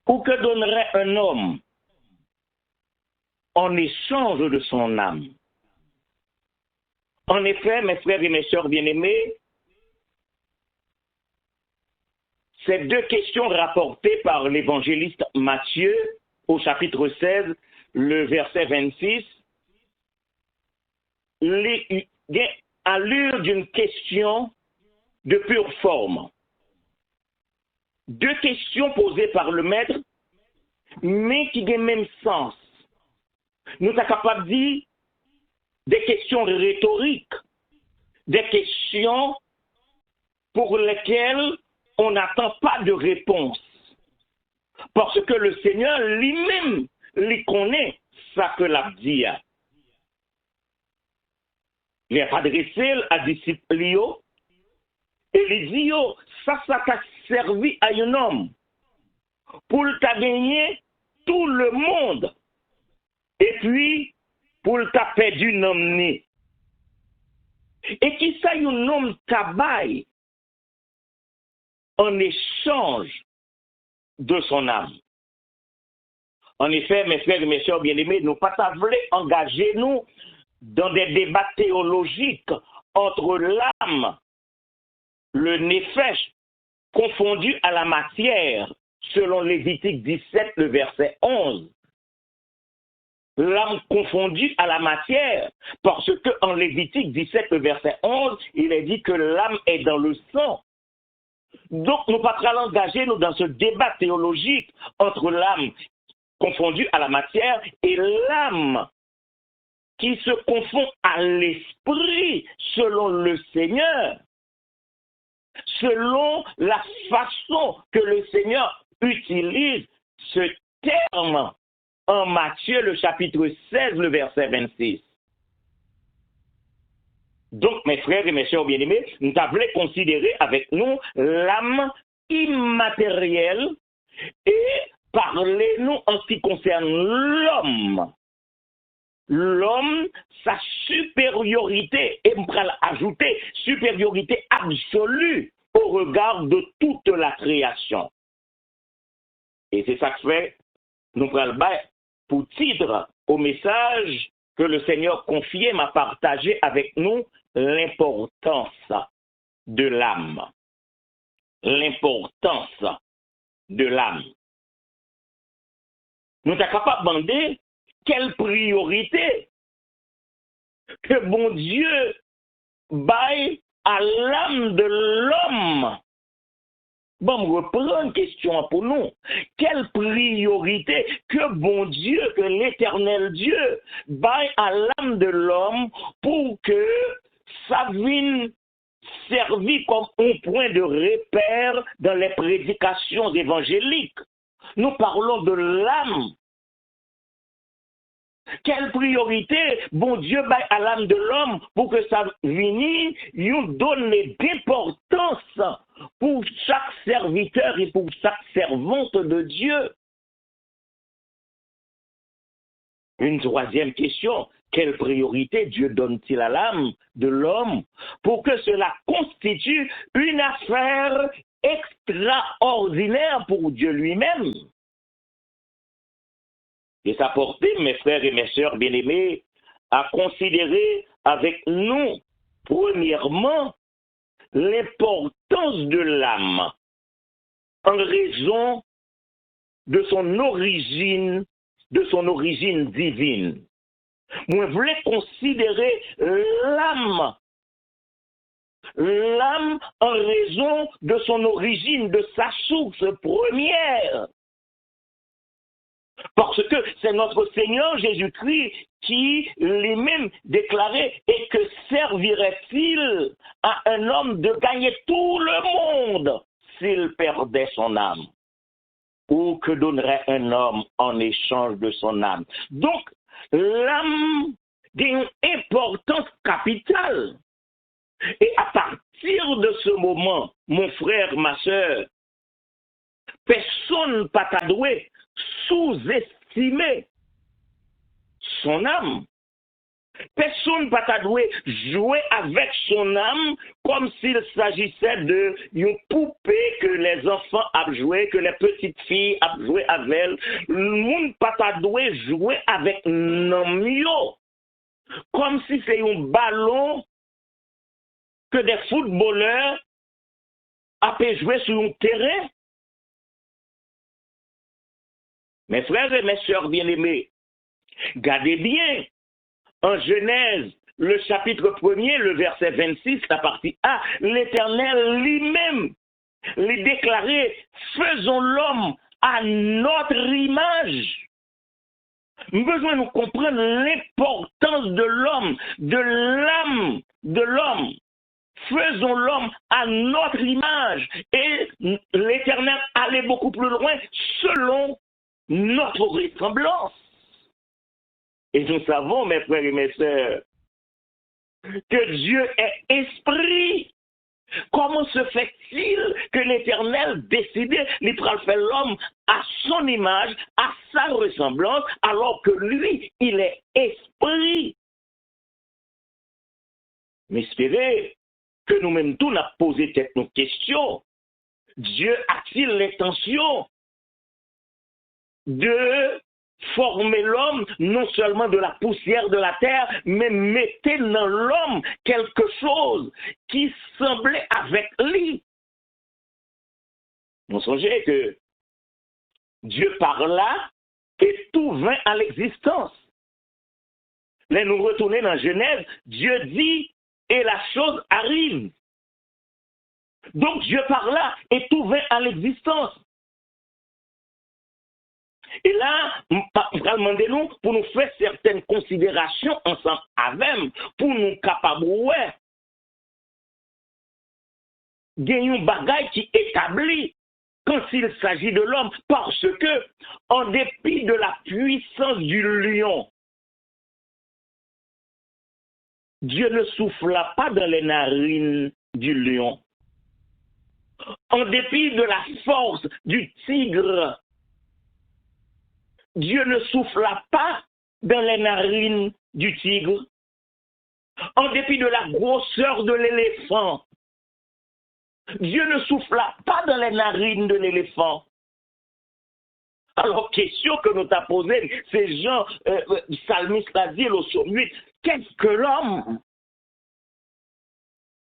Ou que donnerait un homme en échange de son âme? En effet, mes frères et mes sœurs bien-aimés, ces deux questions rapportées par l'évangéliste Matthieu au chapitre 16, le verset 26, allure d'une question de pure forme. Deux questions posées par le maître, mais qui ont le même sens. Nous sommes capables de dire des questions rhétoriques, des questions pour lesquelles on n'attend pas de réponse. Parce que le Seigneur lui-même lui connaît ça que l'a dit. Il a adressé à disciple et il dit: ça t'a servi à un homme pour t'a gagné tout le monde et puis pour le taper du nom ni. Et qui ça yon nom tabaye en échange de son âme. En effet, mes frères et mes sœurs bien-aimés, nous pas voulu engager nous dans des débats théologiques entre l'âme, le néphesh, confondu à la matière, selon Lévitique 17, le verset 11. L'âme confondue à la matière, parce que en Lévitique 17, le verset 11, il est dit que l'âme est dans le sang. Donc, nous ne pas engager nous dans ce débat théologique entre l'âme confondue à la matière et l'âme qui se confond à l'esprit selon le Seigneur, selon la façon que le Seigneur utilise ce terme en Matthieu, le chapitre 16, le verset 26. Donc, mes frères et mes sœurs bien-aimés, nous devons considérer avec nous l'âme immatérielle et parlez-nous en ce qui concerne l'homme. L'homme, sa supériorité, et on va ajouter supériorité absolue au regard de toute la création. Et c'est ça que fait, nous prenons pour titre au message que le Seigneur confié m'a partagé avec nous l'importance de l'âme. L'importance de l'âme. Nous sommes capables de demander quelle priorité que bon Dieu baille à l'âme de l'homme. Bon, on reprend une question pour nous. Quelle priorité que bon Dieu, que l'éternel Dieu baille à l'âme de l'homme pour que ça vienne servir comme un point de repère dans les prédications évangéliques. Nous parlons de l'âme. Quelle priorité, bon Dieu, baille à l'âme de l'homme pour que ça vienne, nous donne d'importance pour chaque serviteur et pour chaque servante de Dieu. Une troisième question, quelle priorité Dieu donne-t-il à l'âme de l'homme pour que cela constitue une affaire extraordinaire pour Dieu lui-même? Et ça porte, mes frères et mes sœurs bien-aimés, à considérer avec nous, premièrement, l'importance de l'âme en raison de son origine divine. Moi, je voulais considérer l'âme en raison de son origine, de sa source première. Parce que c'est notre Seigneur Jésus-Christ qui lui-même déclarait « Et que servirait-il à un homme de gagner tout le monde s'il perdait son âme? Ou que donnerait un homme en échange de son âme ?» Donc, l'âme a une importance capitale. Et à partir de ce moment, mon frère, ma soeur, personne pas t'a doué sous-estimer son âme. Personne pas t'a doué jouer avec son âme comme s'il s'agissait d'une poupée que les enfants ont joué, que les petites filles ont joué avec elle. Le monde pas t'a doué jouer avec un comme si c'est un ballon que des footballeurs ont joué sur un terrain. Mes frères et mes sœurs bien-aimés, gardez bien, en Genèse, le chapitre 1er, le verset 26, la partie A, l'Éternel lui-même lui déclarait, faisons l'homme à notre image. Nous avons besoin de comprendre l'importance de l'homme, de l'âme de l'homme. Faisons l'homme à notre image. Et l'Éternel allait beaucoup plus loin selon notre ressemblance. Et nous savons, mes frères et mes sœurs, que Dieu est esprit. Comment se fait-il que l'Éternel décidait de faire l'homme à son image, à sa ressemblance, alors que lui, il est esprit? Mais espérez que nous-mêmes tous, nous avons posé nos questions. Dieu a-t-il l'intention de former l'homme non seulement de la poussière de la terre, mais mettait dans l'homme quelque chose qui semblait avec lui? Vous songez que Dieu parla et tout vint à l'existence. Là, nous retournons dans Genèse, Dieu dit et la chose arrive. Donc Dieu parla et tout vint à l'existence. Et là, on va demander nous pour nous faire certaines considérations ensemble avec, pour nous capables de gagner un bagage qui établit quand il s'agit de l'homme, parce que, en dépit de la puissance du lion, Dieu ne souffla pas dans les narines du lion. En dépit de la force du tigre, Dieu ne souffla pas dans les narines du tigre. En dépit de la grosseur de l'éléphant, Dieu ne souffla pas dans les narines de l'éléphant. Alors, question que nous t'a posée, c'est Jean, psalmiste l'a dit au psaume 8, qu'est-ce que l'homme?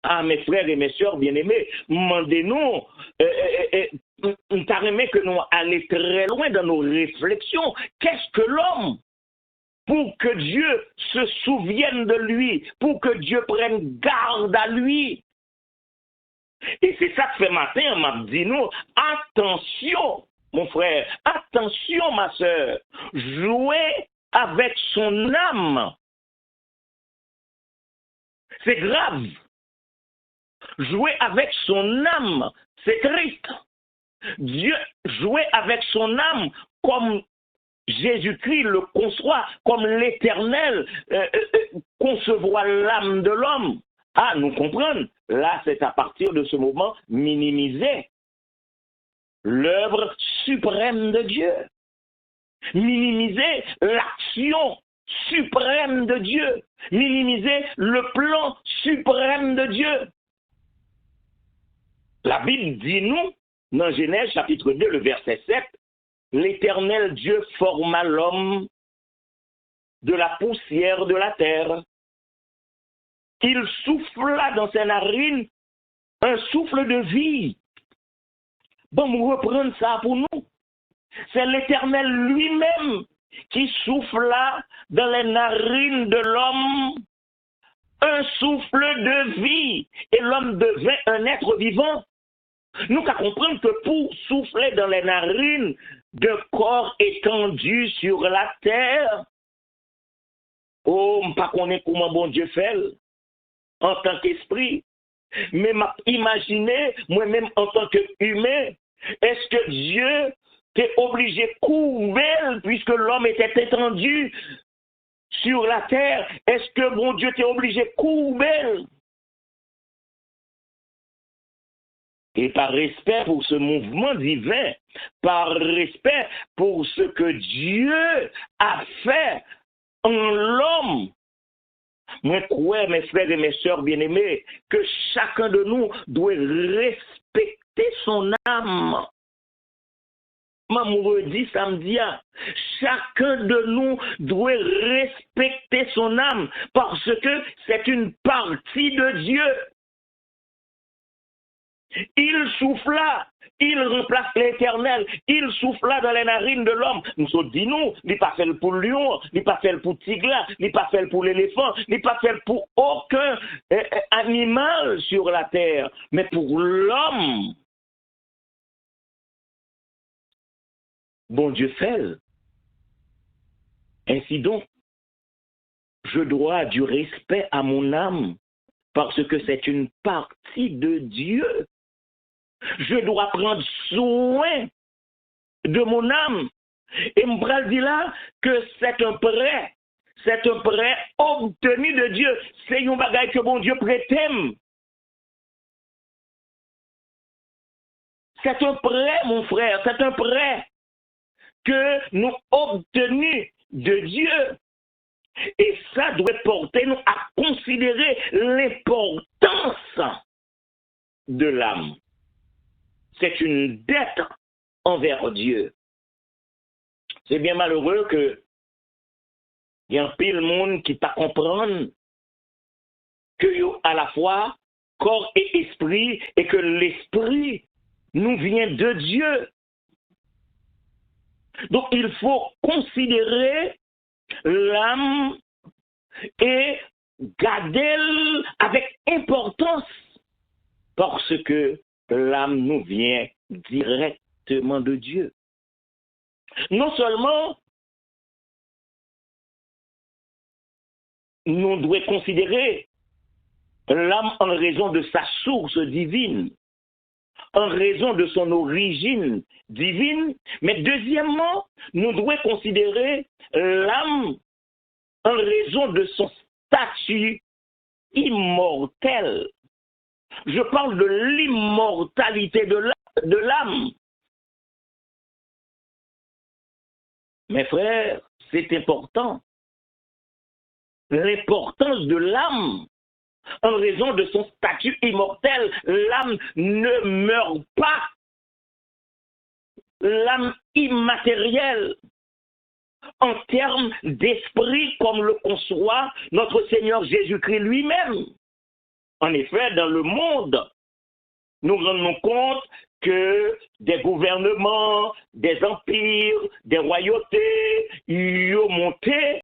Ah, mes frères et mes sœurs bien-aimés, demandez-nous, t'as aimé que nous allions très loin dans nos réflexions. Qu'est-ce que l'homme? Pour que Dieu se souvienne de lui, pour que Dieu prenne garde à lui. Et c'est ça que fait matin, on m'a dit nous, attention, mon frère, attention, ma sœur, jouer avec son âme. C'est grave. Jouer avec son âme, c'est triste. Dieu jouait avec son âme comme Jésus-Christ le conçoit, comme l'Éternel concevoir l'âme de l'homme. Ah, nous comprenons. Là, c'est à partir de ce moment minimiser l'œuvre suprême de Dieu. Minimiser l'action suprême de Dieu. Minimiser le plan suprême de Dieu. La Bible dit nous, dans Genèse chapitre 2, le verset 7, l'Éternel Dieu forma l'homme de la poussière de la terre. Il souffla dans ses narines un souffle de vie. Bon, nous reprenons ça pour nous. C'est l'Éternel lui-même qui souffla dans les narines de l'homme un souffle de vie. Et l'homme devint un être vivant. Nous qu'à comprendre que pour souffler dans les narines d'un corps étendu sur la terre, oh, pas connaître comment bon Dieu fait en tant qu'esprit, mais imaginez moi-même en tant qu'humain, est-ce que Dieu t'est obligé de couvrir puisque l'homme était étendu sur la terre? Est-ce que bon Dieu t'est obligé de couvrir? Et par respect pour ce mouvement divin, par respect pour ce que Dieu a fait en l'homme, moi, crois, mes frères et mes sœurs bien-aimés, que chacun de nous doit respecter son âme. Maman dit samedi, chacun de nous doit respecter son âme parce que c'est une partie de Dieu. Il souffla, il remplace l'Éternel, il souffla dans les narines de l'homme. Nous sommes dit nous, il n'est pas fait pour le lion, il n'est pas fait pour le tigre, il n'est pas fait pour l'éléphant, il n'est pas fait pour aucun animal sur la terre, mais pour l'homme. Bon Dieu fait. Ainsi donc, je dois du respect à mon âme parce que c'est une partie de Dieu. Je dois prendre soin de mon âme. Et me dit là que c'est un prêt obtenu de Dieu. C'est un bagage que bon Dieu prête. C'est un prêt, mon frère, c'est un prêt que nous obtenu de Dieu. Et ça doit porter nous à considérer l'importance de l'âme. C'est une dette envers Dieu. C'est bien malheureux que il y a un pile monde qui pas comprendre que yo à la fois corps et esprit et que l'esprit nous vient de Dieu. Donc il faut considérer l'âme et garder avec importance parce que l'âme nous vient directement de Dieu. Non seulement nous devons considérer l'âme en raison de sa source divine, en raison de son origine divine, mais deuxièmement, nous devons considérer l'âme en raison de son statut immortel. Je parle de l'immortalité de l'âme. Mes frères, c'est important. L'importance de l'âme, en raison de son statut immortel, l'âme ne meurt pas. L'âme immatérielle, en termes d'esprit, comme le conçoit notre Seigneur Jésus-Christ lui-même. En effet, dans le monde, nous rendons compte que des gouvernements, des empires, des royautés, ils ont monté,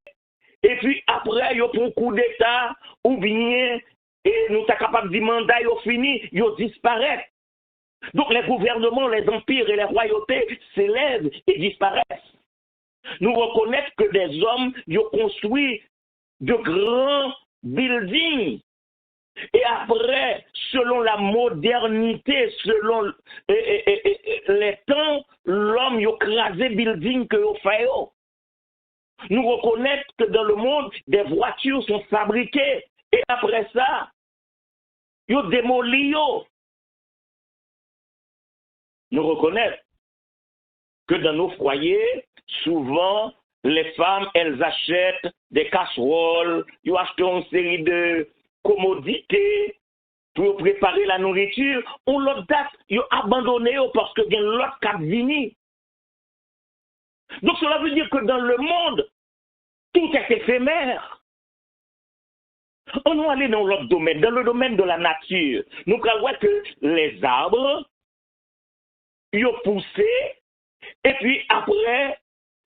et puis après, ils ont pris un coup d'État, ou bien, et nous sommes capables de dire mandat, ils ont fini, ils ont disparu. Donc les gouvernements, les empires et les royautés s'élèvent et disparaissent. Nous reconnaissons que des hommes ils ont construit de grands buildings. Et après, selon la modernité, selon les temps, l'homme a crasé building que vous fait. Nous reconnaissons que dans le monde, des voitures sont fabriquées. Et après ça, ils ont démoli. Nous reconnaissons que dans nos foyers, souvent, les femmes, elles achètent des casseroles, ils achètent une série de commodités pour préparer la nourriture. On l'autre date, ils ont abandonné parce que il y a l'autre cap vini. Donc cela veut dire que dans le monde, tout est éphémère. On va aller dans l'autre domaine, dans le domaine de la nature. Nous croyons que les arbres, ils ont poussé, et puis après,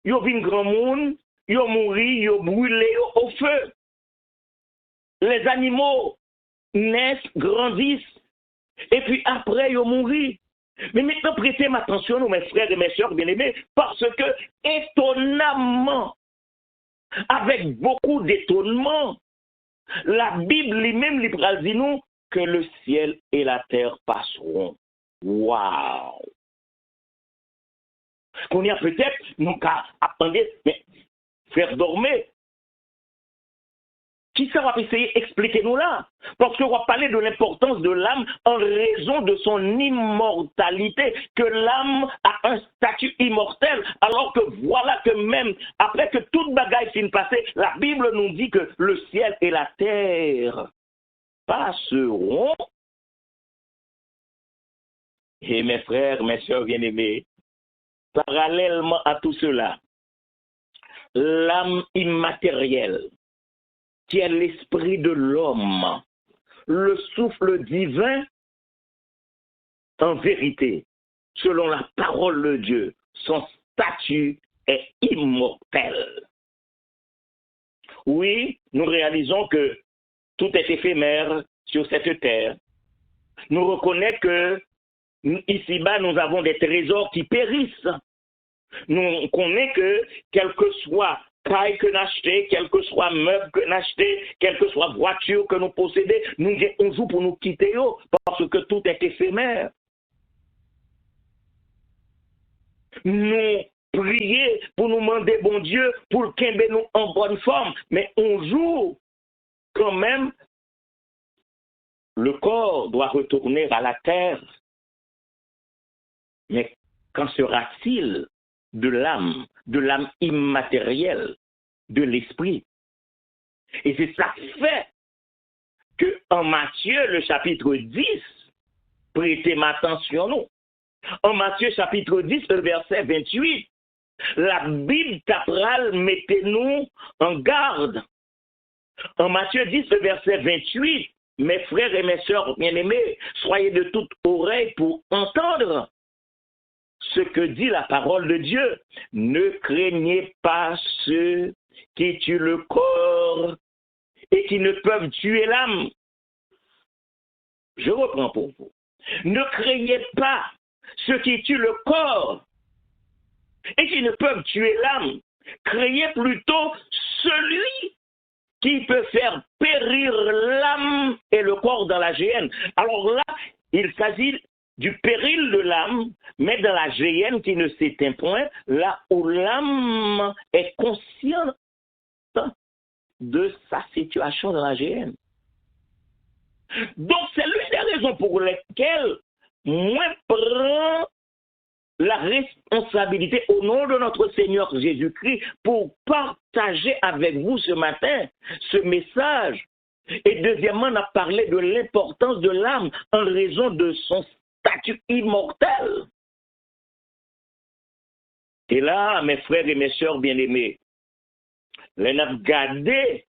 ils ont vu un grand monde, ils ont mouru, ils ont brûlé au feu. Les animaux naissent, grandissent, et puis après, ils ont mouru. Mais maintenant, prêtez attention, mes frères et mes sœurs bien-aimés, parce que, étonnamment, avec beaucoup d'étonnement, la Bible lui-même lui dit nous que le ciel et la terre passeront. Waouh! Qu'on y a peut-être, nous, attendez, mais frère dormez. Qui ça va essayer d'expliquer nous là? Parce qu'on va parler de l'importance de l'âme en raison de son immortalité, que l'âme a un statut immortel, alors que voilà que même après que toute bagaille finit passer, la Bible nous dit que le ciel et la terre passeront. Et mes frères, mes sœurs bien-aimés, parallèlement à tout cela, l'âme immatérielle, qui est l'esprit de l'homme, le souffle divin, en vérité, selon la parole de Dieu, son statut est immortel. Oui, nous réalisons que tout est éphémère sur cette terre. Nous reconnaissons que ici-bas, nous avons des trésors qui périssent. Nous connaissons que, quel que soit caille que nous achetons, quel que soit meuble que nous achetons, quelle que soit voiture que nous possédons, nous on joue pour nous quitter parce que tout est éphémère. Nous prions pour nous demander bon Dieu pour qu'il nous en bonne forme, mais on joue quand même. Le corps doit retourner à la terre. Mais qu'en sera-t-il de l'âme immatérielle, de l'esprit? Et c'est ça qui fait que en Matthieu, le chapitre 10, prêtez m'attention, nous. En Matthieu, chapitre 10, le verset 28, la Bible caprale, mettez-nous en garde. En Matthieu 10, le verset 28, mes frères et mes sœurs bien-aimés, soyez de toute oreille pour entendre ce que dit la parole de Dieu. Ne craignez pas ceux qui tuent le corps et qui ne peuvent tuer l'âme. Je reprends pour vous. Ne craignez pas ceux qui tuent le corps et qui ne peuvent tuer l'âme. Craignez plutôt celui qui peut faire périr l'âme et le corps dans la géhenne. Alors là, il s'agit du péril de l'âme, mais dans la géhenne qui ne s'éteint point, là où l'âme est consciente de sa situation dans la géhenne. Donc c'est l'une des raisons pour lesquelles moi prends la responsabilité au nom de notre Seigneur Jésus-Christ pour partager avec vous ce matin ce message. Et deuxièmement, on a parlé de l'importance de l'âme en raison de son statut immortel. Et là, mes frères et mes sœurs bien-aimés, on a gardé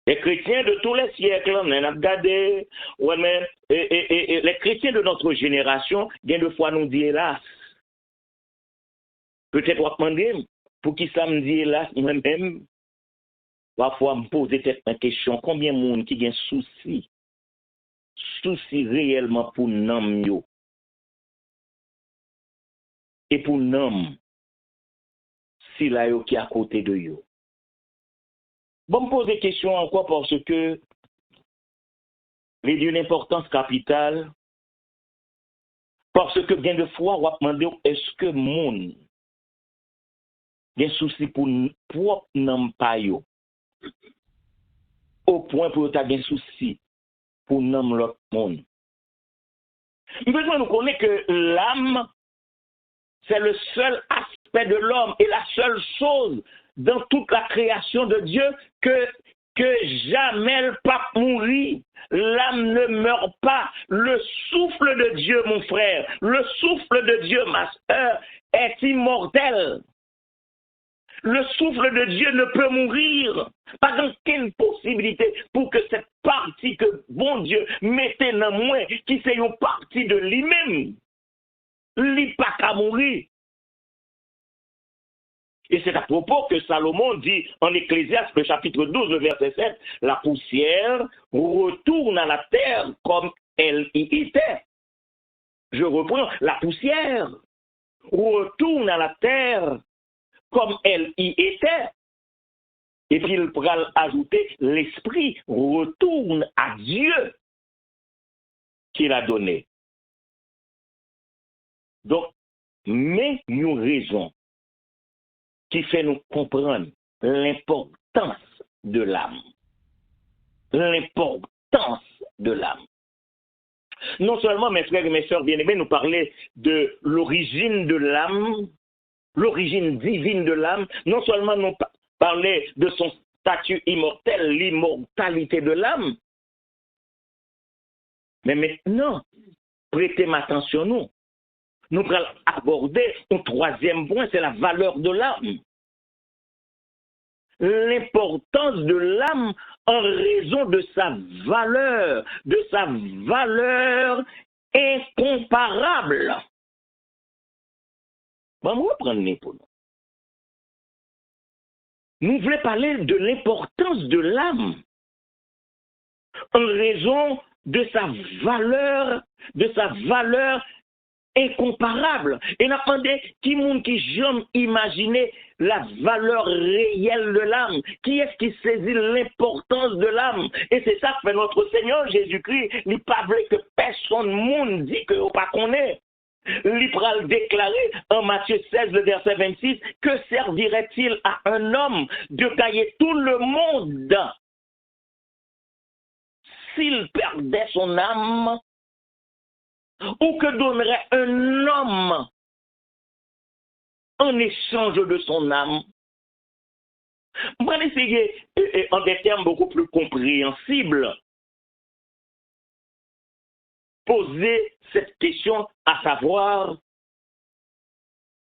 les chrétiens de tous les siècles, on a gardé, les chrétiens de notre génération, bien de fois nous disent hélas. Peut-être on va demander, pour qui ça me dit hélas, moi-même, parfois me poser cette question, combien de monde qui a un souci réellement pour nom yo, et pour nom, si là yo qui est à côté de yo. Bon, me poser question encore parce que il est d'une importance capitale, parce que bien de fois, on va demander est-ce que moun a un souci pour propre nom pa yo, au point pour ta un souci pour nom l'autre monde. Nous besoin nous connaître que l'âme, c'est le seul aspect de l'homme et la seule chose dans toute la création de Dieu que jamais le pape mourit. L'âme ne meurt pas. Le souffle de Dieu, mon frère, le souffle de Dieu, ma soeur, est immortel. Le souffle de Dieu ne peut mourir. Pas aucune possibilité pour que cette partie que bon Dieu mettait dans moi, qui c'est une partie de lui-même, lui pas qu'à mourir. Et c'est à propos que Salomon dit en Ecclésiaste, le chapitre 12, le verset 7, la poussière retourne à la terre comme elle y était. Je reprends, la poussière retourne à la terre comme elle y était. Et puis il pourra ajouter, l'esprit retourne à Dieu qu'il a donné. Donc, mais nous raison qui fait nous comprendre l'importance de l'âme. L'importance de l'âme. Non seulement, mes frères et mes sœurs bien-aimés, nous parlaient de l'origine de l'âme, l'origine divine de l'âme, non seulement nous parlaient de son statut immortel, l'immortalité de l'âme, mais maintenant, prêtez attention nous. Nous allons aborder un troisième point, c'est la valeur de l'âme. L'importance de l'âme en raison de sa valeur incomparable. Bon, on va prendre les pour nous. Nous voulons parler de l'importance de l'âme en raison de sa valeur incomparable. Et n'a pas qui monde qui jamais imaginé la valeur réelle de l'âme. Qui est-ce qui saisit l'importance de l'âme? Et c'est ça que fait notre Seigneur Jésus-Christ. Il n'est pas vrai que personne monde dit que vous pas connaît. Il va déclarer en Matthieu 16, le verset 26, que servirait-il à un homme de gagner tout le monde s'il perdait son âme? ou que donnerait un homme en échange de son âme? On va essayer, en des termes beaucoup plus compréhensibles, poser cette question, à savoir,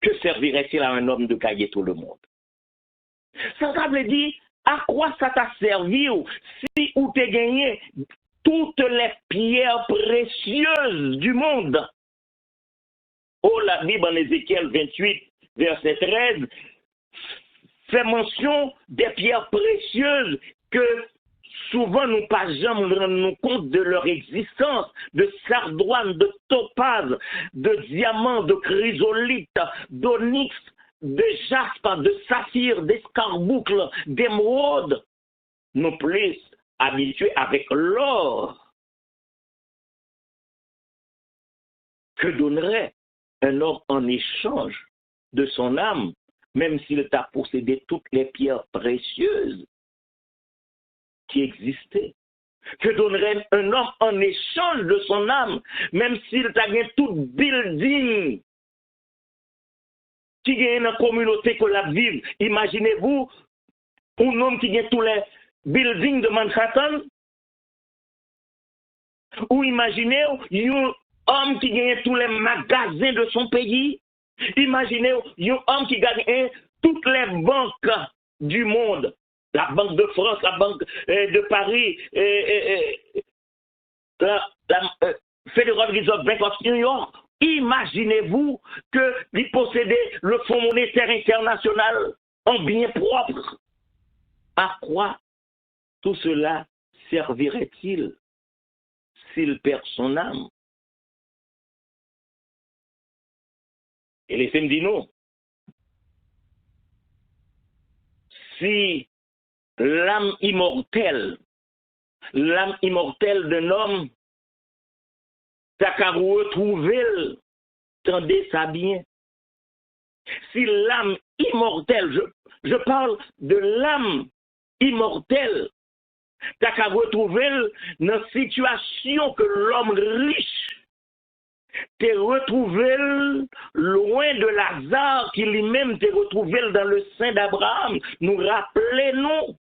que servirait-il à un homme de gagner tout le monde? Ça veut dire, à quoi ça t'a servi si ou t'es gagné toutes les pierres précieuses du monde? Oh, la Bible en Ézéchiel 28, verset 13, fait mention des pierres précieuses que souvent nous pas jamais rendre compte de leur existence, de sardoine, de topaz, de diamant, de chrysolite, d'onyx, de jaspe, de saphir, d'escarboucle, d'émeraude, nous plus habitués avec l'or. Que donnerait un homme en échange de son âme, même s'il t'a possédé toutes les pierres précieuses qui existaient? Que donnerait un homme en échange de son âme, même s'il t'a gagné tout building qui gagne une communauté que la vive? Imaginez-vous un homme qui gagne tous les buildings de Manhattan, ou imaginez un homme qui gagne tous les magasins de son pays. Imaginez un homme qui gagne toutes les banques du monde. La Banque de France, la Banque de Paris, la Federal Reserve Bank of New York. Imaginez-vous qu'il possédait le Fonds monétaire international en biens propres. À quoi tout cela servirait-il s'il perd son âme? Et laissez-moi dire non. Si l'âme immortelle d'un homme, t'as qu'à retrouver, tendez ça bien. Si l'âme immortelle, je parle de l'âme immortelle, t'as qu'à retrouver dans la situation que l'homme riche t'es retrouvé loin de Lazare, qui lui-même t'est retrouvé dans le sein d'Abraham. Nous rappelons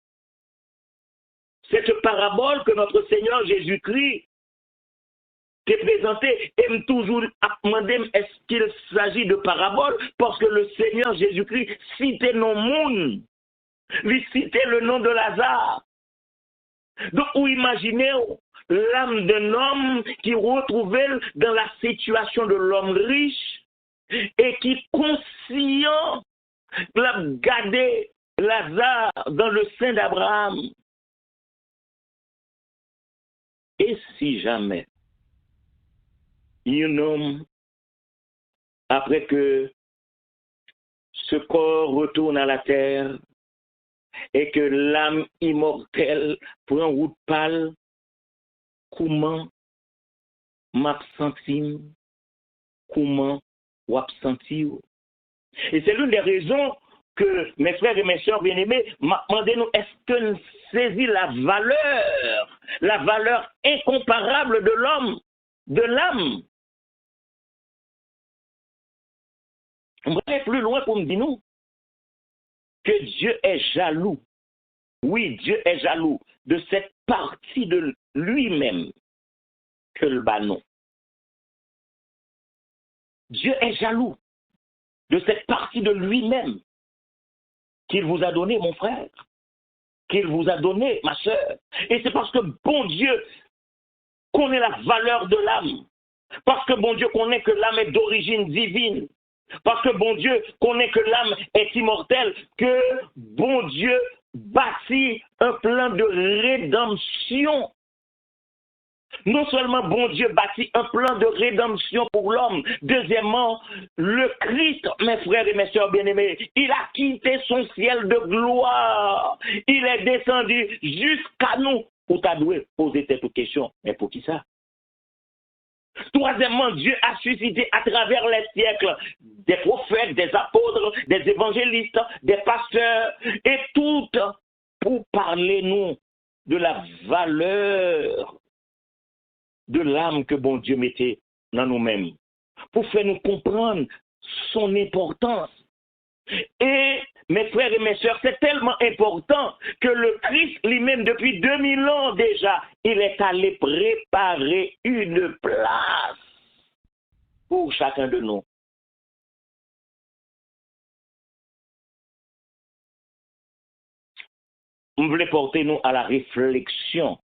cette parabole que notre Seigneur Jésus-Christ t'est présenté et me toujours demandé est-ce qu'il s'agit de parabole, parce que le Seigneur Jésus-Christ citait nos mondes, lui citait le nom de Lazare. Donc, vous imaginez l'âme d'un homme qui retrouvait dans la situation de l'homme riche et qui, conscient de garder Lazare dans le sein d'Abraham. Et si jamais un homme, après que ce corps retourne à la terre et que l'âme immortelle prend route pâle, comment m'absentir, comment ou absentir? Et c'est l'une des raisons que mes frères et mes sœurs bien-aimés m'ont demandé, est-ce que nous saisissons la valeur incomparable de l'homme, de l'âme? On va aller plus loin pour me dire nous que Dieu est jaloux. Oui, Dieu est jaloux de cette partie de lui-même que le banon. Dieu est jaloux de cette partie de lui-même qu'il vous a donné, mon frère, qu'il vous a donné, ma sœur. Et c'est parce que bon Dieu connaît la valeur de l'âme, parce que bon Dieu connaît que l'âme est d'origine divine, parce que bon Dieu connaît que l'âme est immortelle, que bon Dieu bâtit un plan de rédemption. Non seulement bon Dieu bâtit un plan de rédemption pour l'homme, deuxièmement, le Christ, mes frères et mes sœurs bien-aimés, il a quitté son ciel de gloire. Il est descendu jusqu'à nous. Pour t'adouer, poser cette question. Mais pour qui ça? Troisièmement, Dieu a suscité à travers les siècles des prophètes, des apôtres, des évangélistes, des pasteurs, et toutes pour parler, nous, de la valeur de l'âme que bon Dieu mettait dans nous-mêmes, pour faire nous comprendre son importance. Et mes frères et mes sœurs, c'est tellement important que le Christ lui-même, depuis 2000 ans déjà, il est allé préparer une place pour chacun de nous. Je voulais porter nous à la réflexion.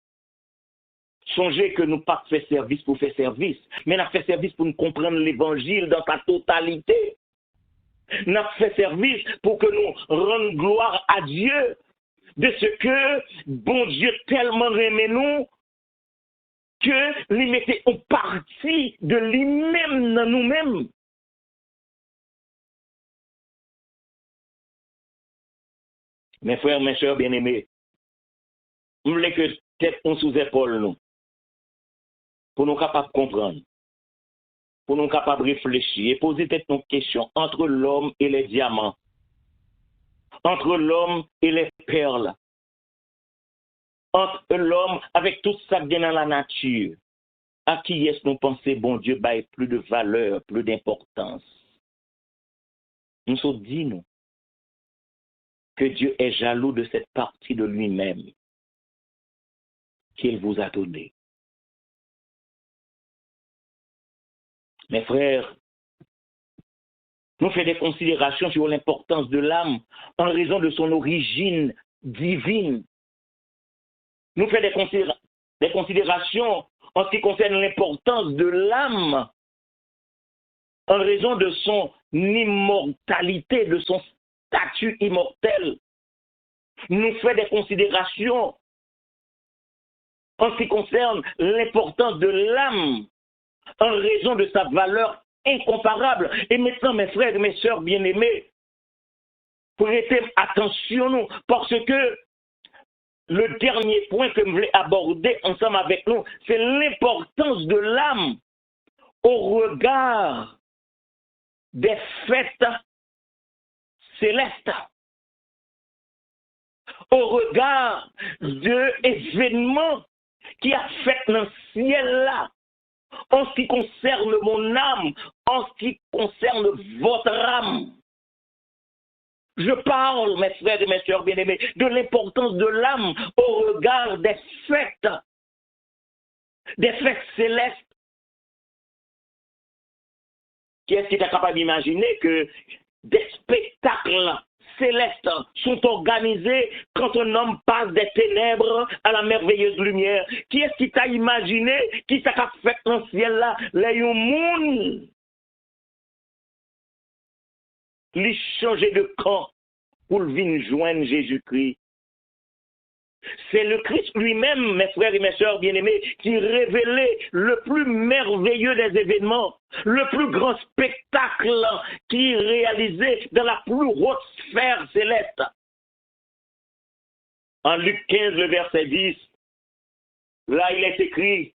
Songez que nous pas fait service pour faire service, mais nous fait service pour nous comprendre l'évangile dans sa totalité. Nous fait service pour que nous rendions gloire à Dieu de ce que bon Dieu tellement aimé nous que lui mettait en partie de lui-même dans nous-mêmes. Mes frères, mes sœurs bien-aimés, je voulais que tête on sous épaule nous, pour nous capables de comprendre, pour nous capables de réfléchir et poser peut-être une question entre l'homme et les diamants, entre l'homme et les perles, entre l'homme avec tout ça qui vient dans la nature. À qui est-ce que nous pensons, bon Dieu, baille plus de valeur, plus d'importance? Nous sommes dit, nous, que Dieu est jaloux de cette partie de lui-même qu'il vous a donnée. Mes frères, nous faisons des considérations sur l'importance de l'âme en raison de son origine divine. Nous faisons des considérations en ce qui concerne l'importance de l'âme en raison de son immortalité, de son statut immortel. Nous faisons des considérations en ce qui concerne l'importance de l'âme en raison de sa valeur incomparable. Et maintenant, mes frères et mes sœurs bien-aimés, prêtez attention, nous, parce que le dernier point que je voulais aborder ensemble avec nous, c'est l'importance de l'âme au regard des fêtes célestes, au regard de événements qui affectent le ciel-là, en ce qui concerne mon âme, en ce qui concerne votre âme. Je parle, mes frères et mes sœurs bien-aimés, de l'importance de l'âme au regard des fêtes célestes. Qui est-ce qui est capable d'imaginer que des spectacles célestes sont organisés quand un homme passe des ténèbres à la merveilleuse lumière? Qui est-ce qui t'a imaginé qui t'a fait dans le ciel-là? Les monde lui changer de camp pour venir joindre Jésus-Christ. C'est le Christ lui-même, mes frères et mes sœurs bien-aimés, qui révélait le plus merveilleux des événements, le plus grand spectacle qui est réalisé dans la plus haute sphère céleste. En Luc 15, le verset 10, là il est écrit,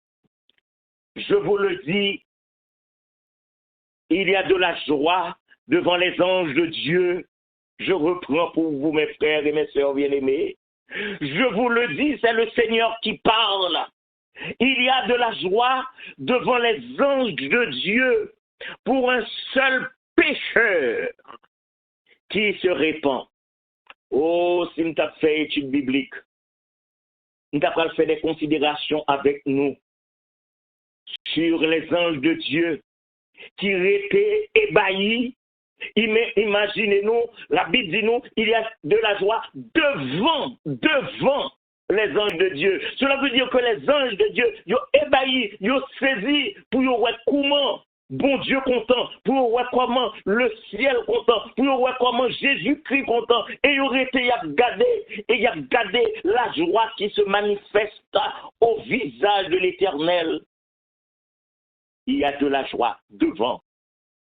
je vous le dis, il y a de la joie devant les anges de Dieu. Je reprends pour vous, mes frères et mes sœurs bien-aimés. Je vous le dis, c'est le Seigneur qui parle. Il y a de la joie devant les anges de Dieu pour un seul pécheur qui se répand. Oh, si nous avons fait étude biblique, nous avons fait des considérations avec nous sur les anges de Dieu qui étaient ébahis. Imaginez-nous, la Bible dit nous, il y a de la joie devant les anges de Dieu. Cela veut dire que les anges de Dieu, ils ont ébahi, ils ont saisi pour voir comment bon Dieu content, pour voir comment le ciel content, pour voir comment Jésus-Christ content. Et ils ont été, il y a gardé la joie qui se manifeste au visage de l'Éternel. Il y a de la joie devant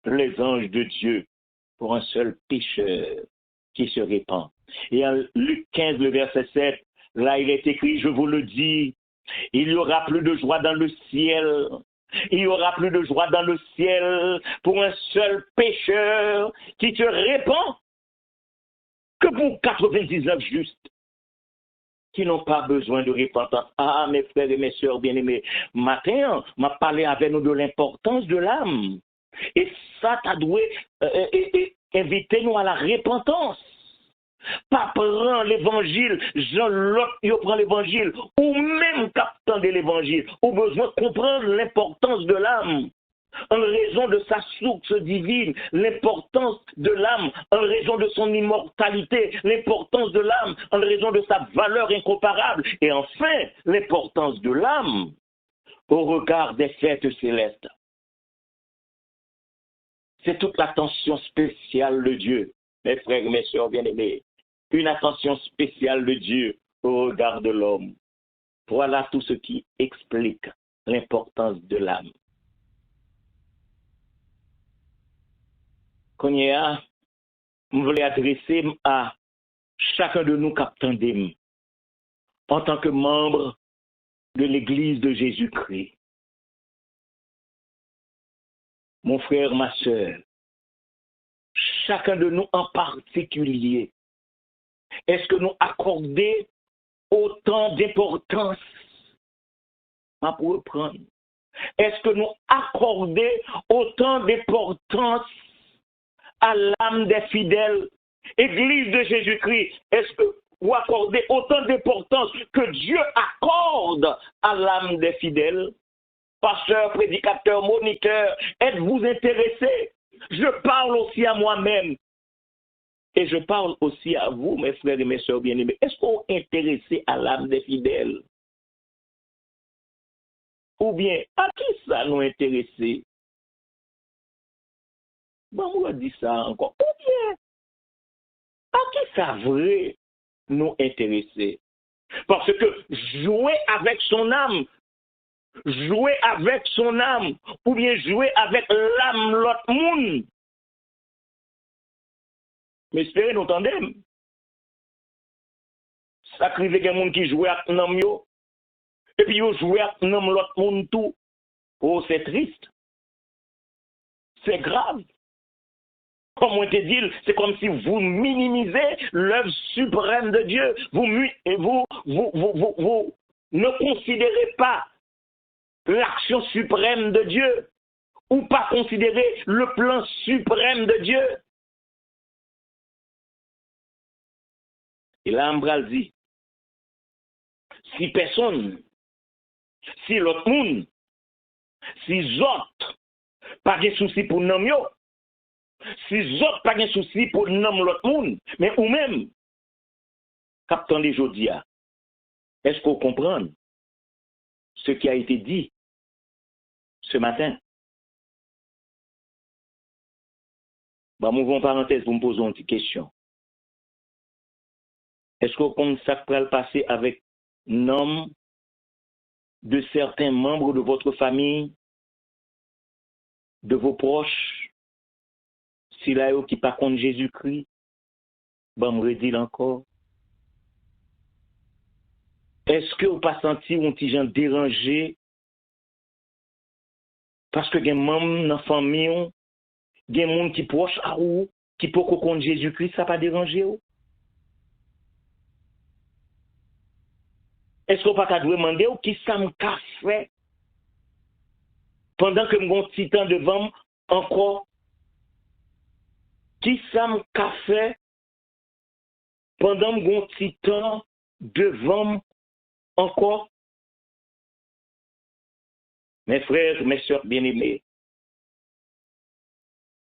les anges de Dieu pour un seul pécheur qui se répand. Et en Luc 15, le verset 7, là il est écrit, je vous le dis, il y aura plus de joie dans le ciel. Il y aura plus de joie dans le ciel pour un seul pécheur qui se répand que pour 99 justes. qui n'ont pas besoin de repentance. Ah, mes frères et mes sœurs bien-aimés, matin, m'a parlé avec nous de l'importance de l'âme. Et ça, t'as doué inviter nous à la repentance. Pas prendre l'évangile, Jean-Lot, il prend l'évangile, ou même captant de l'évangile, ou besoin de comprendre l'importance de l'âme, en raison de sa source divine, l'importance de l'âme, en raison de son immortalité, l'importance de l'âme, en raison de sa valeur incomparable, et enfin, l'importance de l'âme au regard des fêtes célestes. C'est toute l'attention spéciale de Dieu, mes frères et mes sœurs bien-aimés. Une attention spéciale de Dieu au regard de l'homme. Voilà tout ce qui explique l'importance de l'âme. Qu'on y a, je voulais adresser à chacun de nous captandem en tant que membre de l'Église de Jésus-Christ. Mon frère, ma sœur, chacun de nous en particulier, est-ce que nous accordons autant d'importance à reprendre? Est-ce que nous accordons autant d'importance à l'âme des fidèles, Église de Jésus-Christ? Est-ce que vous accordez autant d'importance que Dieu accorde à l'âme des fidèles? Pasteur, prédicateur, moniteur, êtes-vous intéressés? Je parle aussi à moi-même. Et je parle aussi à vous, mes frères et mes sœurs bien-aimés. Est-ce qu'on est intéressé à l'âme des fidèles? Ou bien, à qui ça nous intéresse? Bon, on va dire ça encore. Ou bien, à qui ça vrai nous intéresser? Parce que jouer avec son âme, ou bien jouer avec l'âme l'autre monde, mais espérez nous entendez. Ça crive des gens qui jouent avec l'âme yo, et puis ils jouent avec l'âme l'autre monde tout. Oh, c'est triste. C'est grave. Comme on te dit, c'est comme si vous minimisez l'œuvre suprême de Dieu. Vous ne considérez pas l'action suprême de Dieu, ou pas considérer le plan suprême de Dieu. Et là, Ambral dit, si personne, si l'autre monde, si l'autre, pas de souci pour nous, si l'autre pas de souci pour nous l'autre monde, mais ou même, captant des Jodia, est-ce qu'on comprend ce qui a été dit ce matin? Bah, mouvons parenthèse pour me poser une petite question. Est-ce qu'on compte ça peut le passer avec nom de certains membres de votre famille, de vos proches, si là qui pas contre Jésus-Christ, ben me redis encore. Est-ce que vous pas senti un petit gens dérangé parce que des membres dans la famille, des gens qui proches à vous, qui peut contre Jésus-Christ, ça pas dérangé vous? Est-ce qu'on pas demander qui ça me fait pendant que mon petit temps devant encore? Qui ça me fait pendant mon petit temps devant encore? Mes frères, mes sœurs bien-aimés,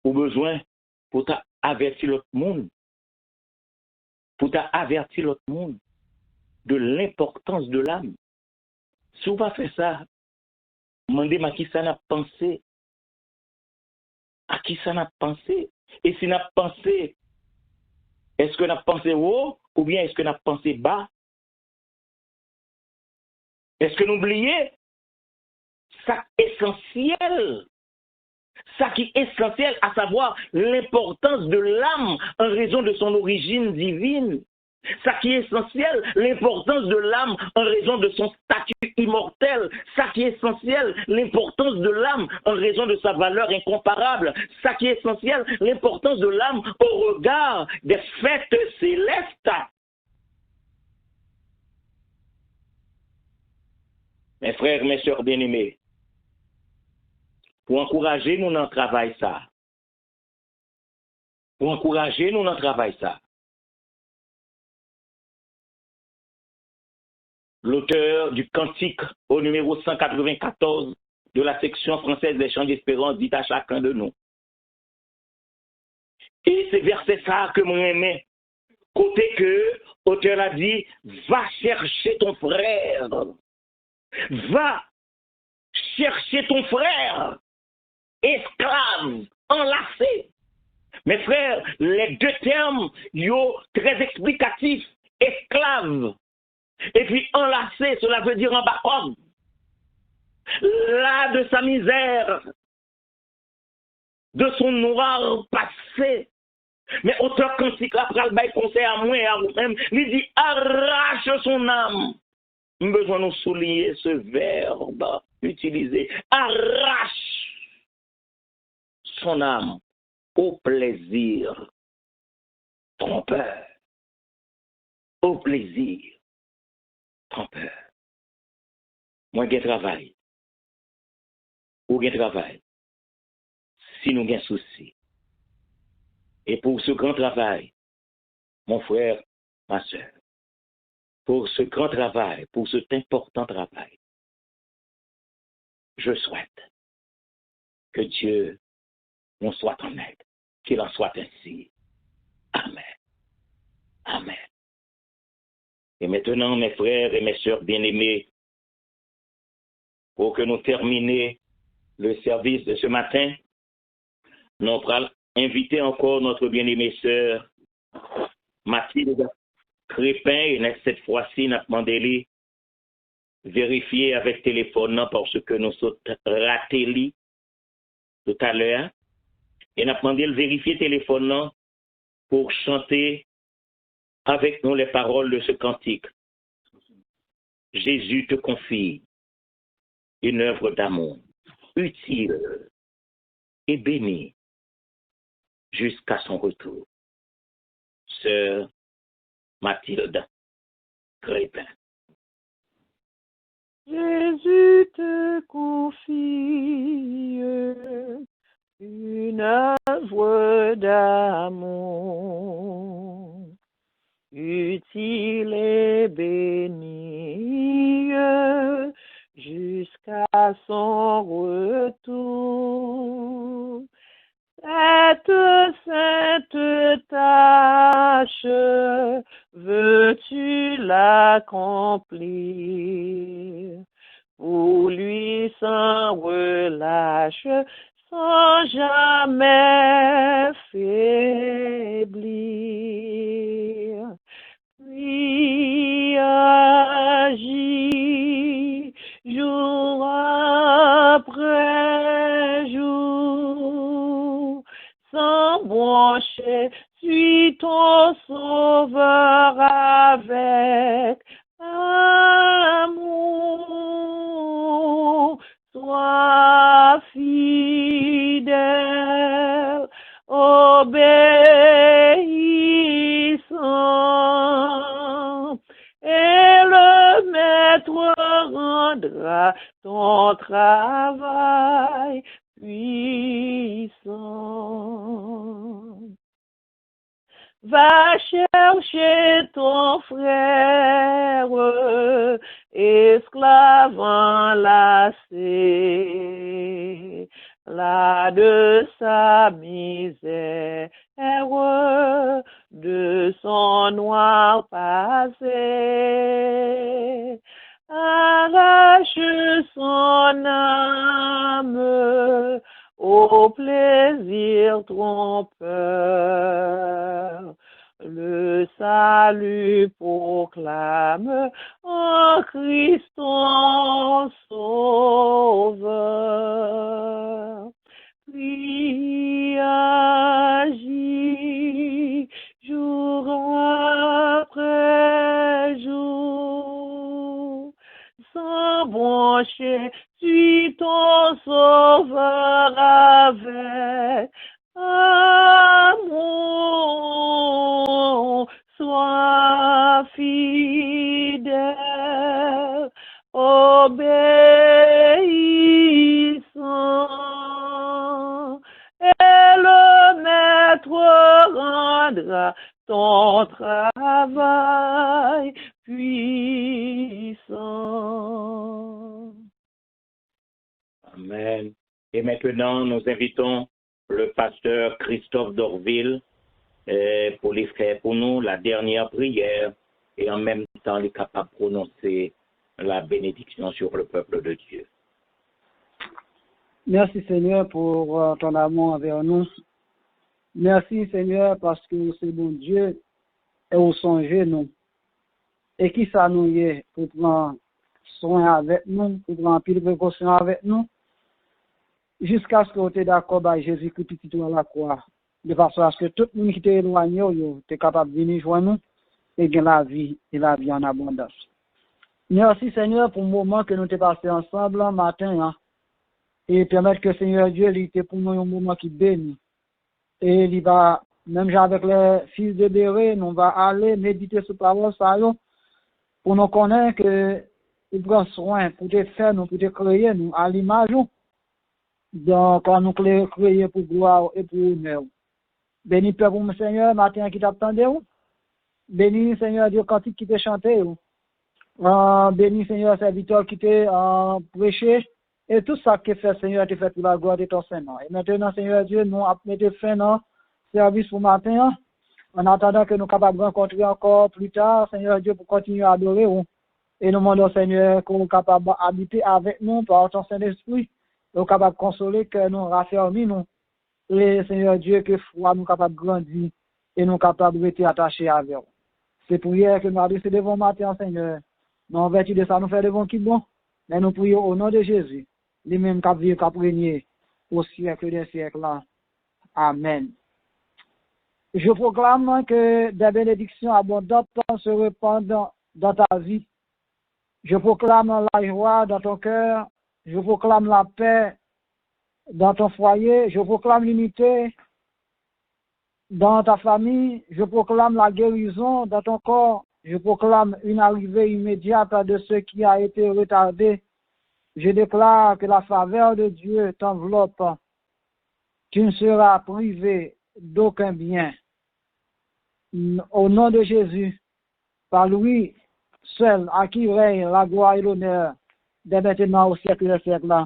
au besoin pour t'avertir l'autre monde, de l'importance de l'âme. Si vous pas fait ça, demandez-moi à qui ça n'a pensé. À qui ça n'a pensé? Et si n'a pensé, est-ce que n'a pensé haut ou bien est-ce que n'a pensé bas? Est-ce que n'oubliez ça essentiel? Ça qui est essentiel, à savoir l'importance de l'âme en raison de son origine divine. Ça qui est essentiel, l'importance de l'âme en raison de son statut immortel. Ça qui est essentiel, l'importance de l'âme en raison de sa valeur incomparable. Ça qui est essentiel, l'importance de l'âme au regard des fêtes célestes. Mes frères, mes sœurs bien-aimés, pour encourager nous dans le travail ça. Pour encourager nous dans le travail ça. L'auteur du cantique au numéro 194 de la section française des chants d'espérance dit à chacun de nous. Et c'est verset ça que moi aimais. Côté que l'auteur a dit, va chercher ton frère. Va chercher ton frère. Esclave, enlacé. Mes frères, les deux termes, sont très explicatifs. Esclave. Et puis enlacé, cela veut dire en bas homme. Là de sa misère, de son noir passé. Mais auteur cantique après le bail conseil à moi et à vous-même, il dit arrache son âme. Nous avons besoin de nous souligner ce verbe utilisé. Arrache son âme au plaisir trompeur. Au plaisir trompeur. Moi, j'ai travail. Ou j'ai travail. Si nous avons souci. Et pour ce grand travail, mon frère, ma soeur, pour ce grand travail, pour cet important travail, je souhaite que Dieu nous soit en aide, qu'il en soit ainsi. Amen. Amen. Et maintenant, mes frères et mes sœurs bien-aimés, pour que nous terminions le service de ce matin, nous allons inviter encore notre bien-aimée sœur Mathilde Crépin, et cette fois-ci, nous avons demandé vérifier avec téléphone parce que nous sommes ratés tout à l'heure. Et nous avons demandé de vérifier téléphone pour chanter avec nous les paroles de ce cantique. Jésus te confie une œuvre d'amour utile et bénie jusqu'à son retour. Sœur Mathilde Crépin. Jésus te confie une œuvre d'amour utile et bénie jusqu'à son retour. Cette sainte tâche, veux-tu l'accomplir pour lui sans relâche, sans jamais faiblir? Puis agis jour après jour, sans broncher, suis ton sauveur avec amour. Sois fidèle, obéissant, et le maître rendra ton travail puissant. Va chercher ton frère, esclave enlacé, là de sa misère, de son noir passé. Arrache son âme au plaisir trompeur. Le salut proclame en Christ ton sauveur. Puis agis jour après jour, sans broncher, suis ton sauveur avec amour. Sois fidèle, obéissant, ton travail puissant. Amen. Et maintenant, nous invitons le pasteur Christophe Dorville pour les faire pour nous la dernière prière et en même temps, il est capable de prononcer la bénédiction sur le peuple de Dieu. Merci Seigneur pour ton amour envers nous. Merci Seigneur parce que c'est bon Dieu et au songer nous. Et qui ça nous y est pour prendre soin avec nous, pour prendre pile précaution avec nous, jusqu'à ce que tu es d'accord avec Jésus-Christ petit à la croix. De façon à ce que tout le monde qui t'est éloigné, tu es capable de venir joindre nous et gagner la vie et la vie en abondance. Merci Seigneur pour le moment que nous t'es passé ensemble un matin. Hein, et permettre que Seigneur Dieu, il était pour nous un moment qui bénit. Et il va, même avec les fils de Béré, nous va aller méditer sur parole ça pour nous connaître que il prend soin pour te faire nous, pour te créer nous à l'image donc quand nous créer pour gloire et pour honneur. Béni Père pour mon Seigneur, matin qui t'attendait. Béni Seigneur Dieu quand qui t'a chanté. Béni Seigneur serviteur qui t'a prêché. Et tout ça que fait Seigneur, tu fais pour la gloire de ton Seigneur. Et maintenant, Seigneur Dieu, nous avons mis fin dans le service pour matin, en attendant que nous soyons capables de rencontrer encore plus tard, Seigneur Dieu, pour continuer à adorer. Et nous demandons, Seigneur, que nous soyons capables d'habiter avec nous par ton Saint-Esprit, nous sommes capables de consoler, que nous raffermis, nous. Et Seigneur Dieu, que foi nous capables de grandir et nous capables de rester attachés avec vous. C'est pour hier que nous avons laissé devant matin, Seigneur. Nous, en vertu de ça, nous faisons devant qui bon. Mais nous prions au nom de Jésus. Les mêmes qui vivent, qui régner au siècle des siècles. Amen. Je proclame que des bénédictions abondantes se répandent dans ta vie. Je proclame la joie dans ton cœur. Je proclame la paix dans ton foyer. Je proclame l'unité dans ta famille. Je proclame la guérison dans ton corps. Je proclame une arrivée immédiate de ce qui a été retardé. Je déclare que la faveur de Dieu t'enveloppe. Tu ne seras privé d'aucun bien. Au nom de Jésus, par lui seul, à qui règne la gloire et l'honneur, dès maintenant au siècle des siècles.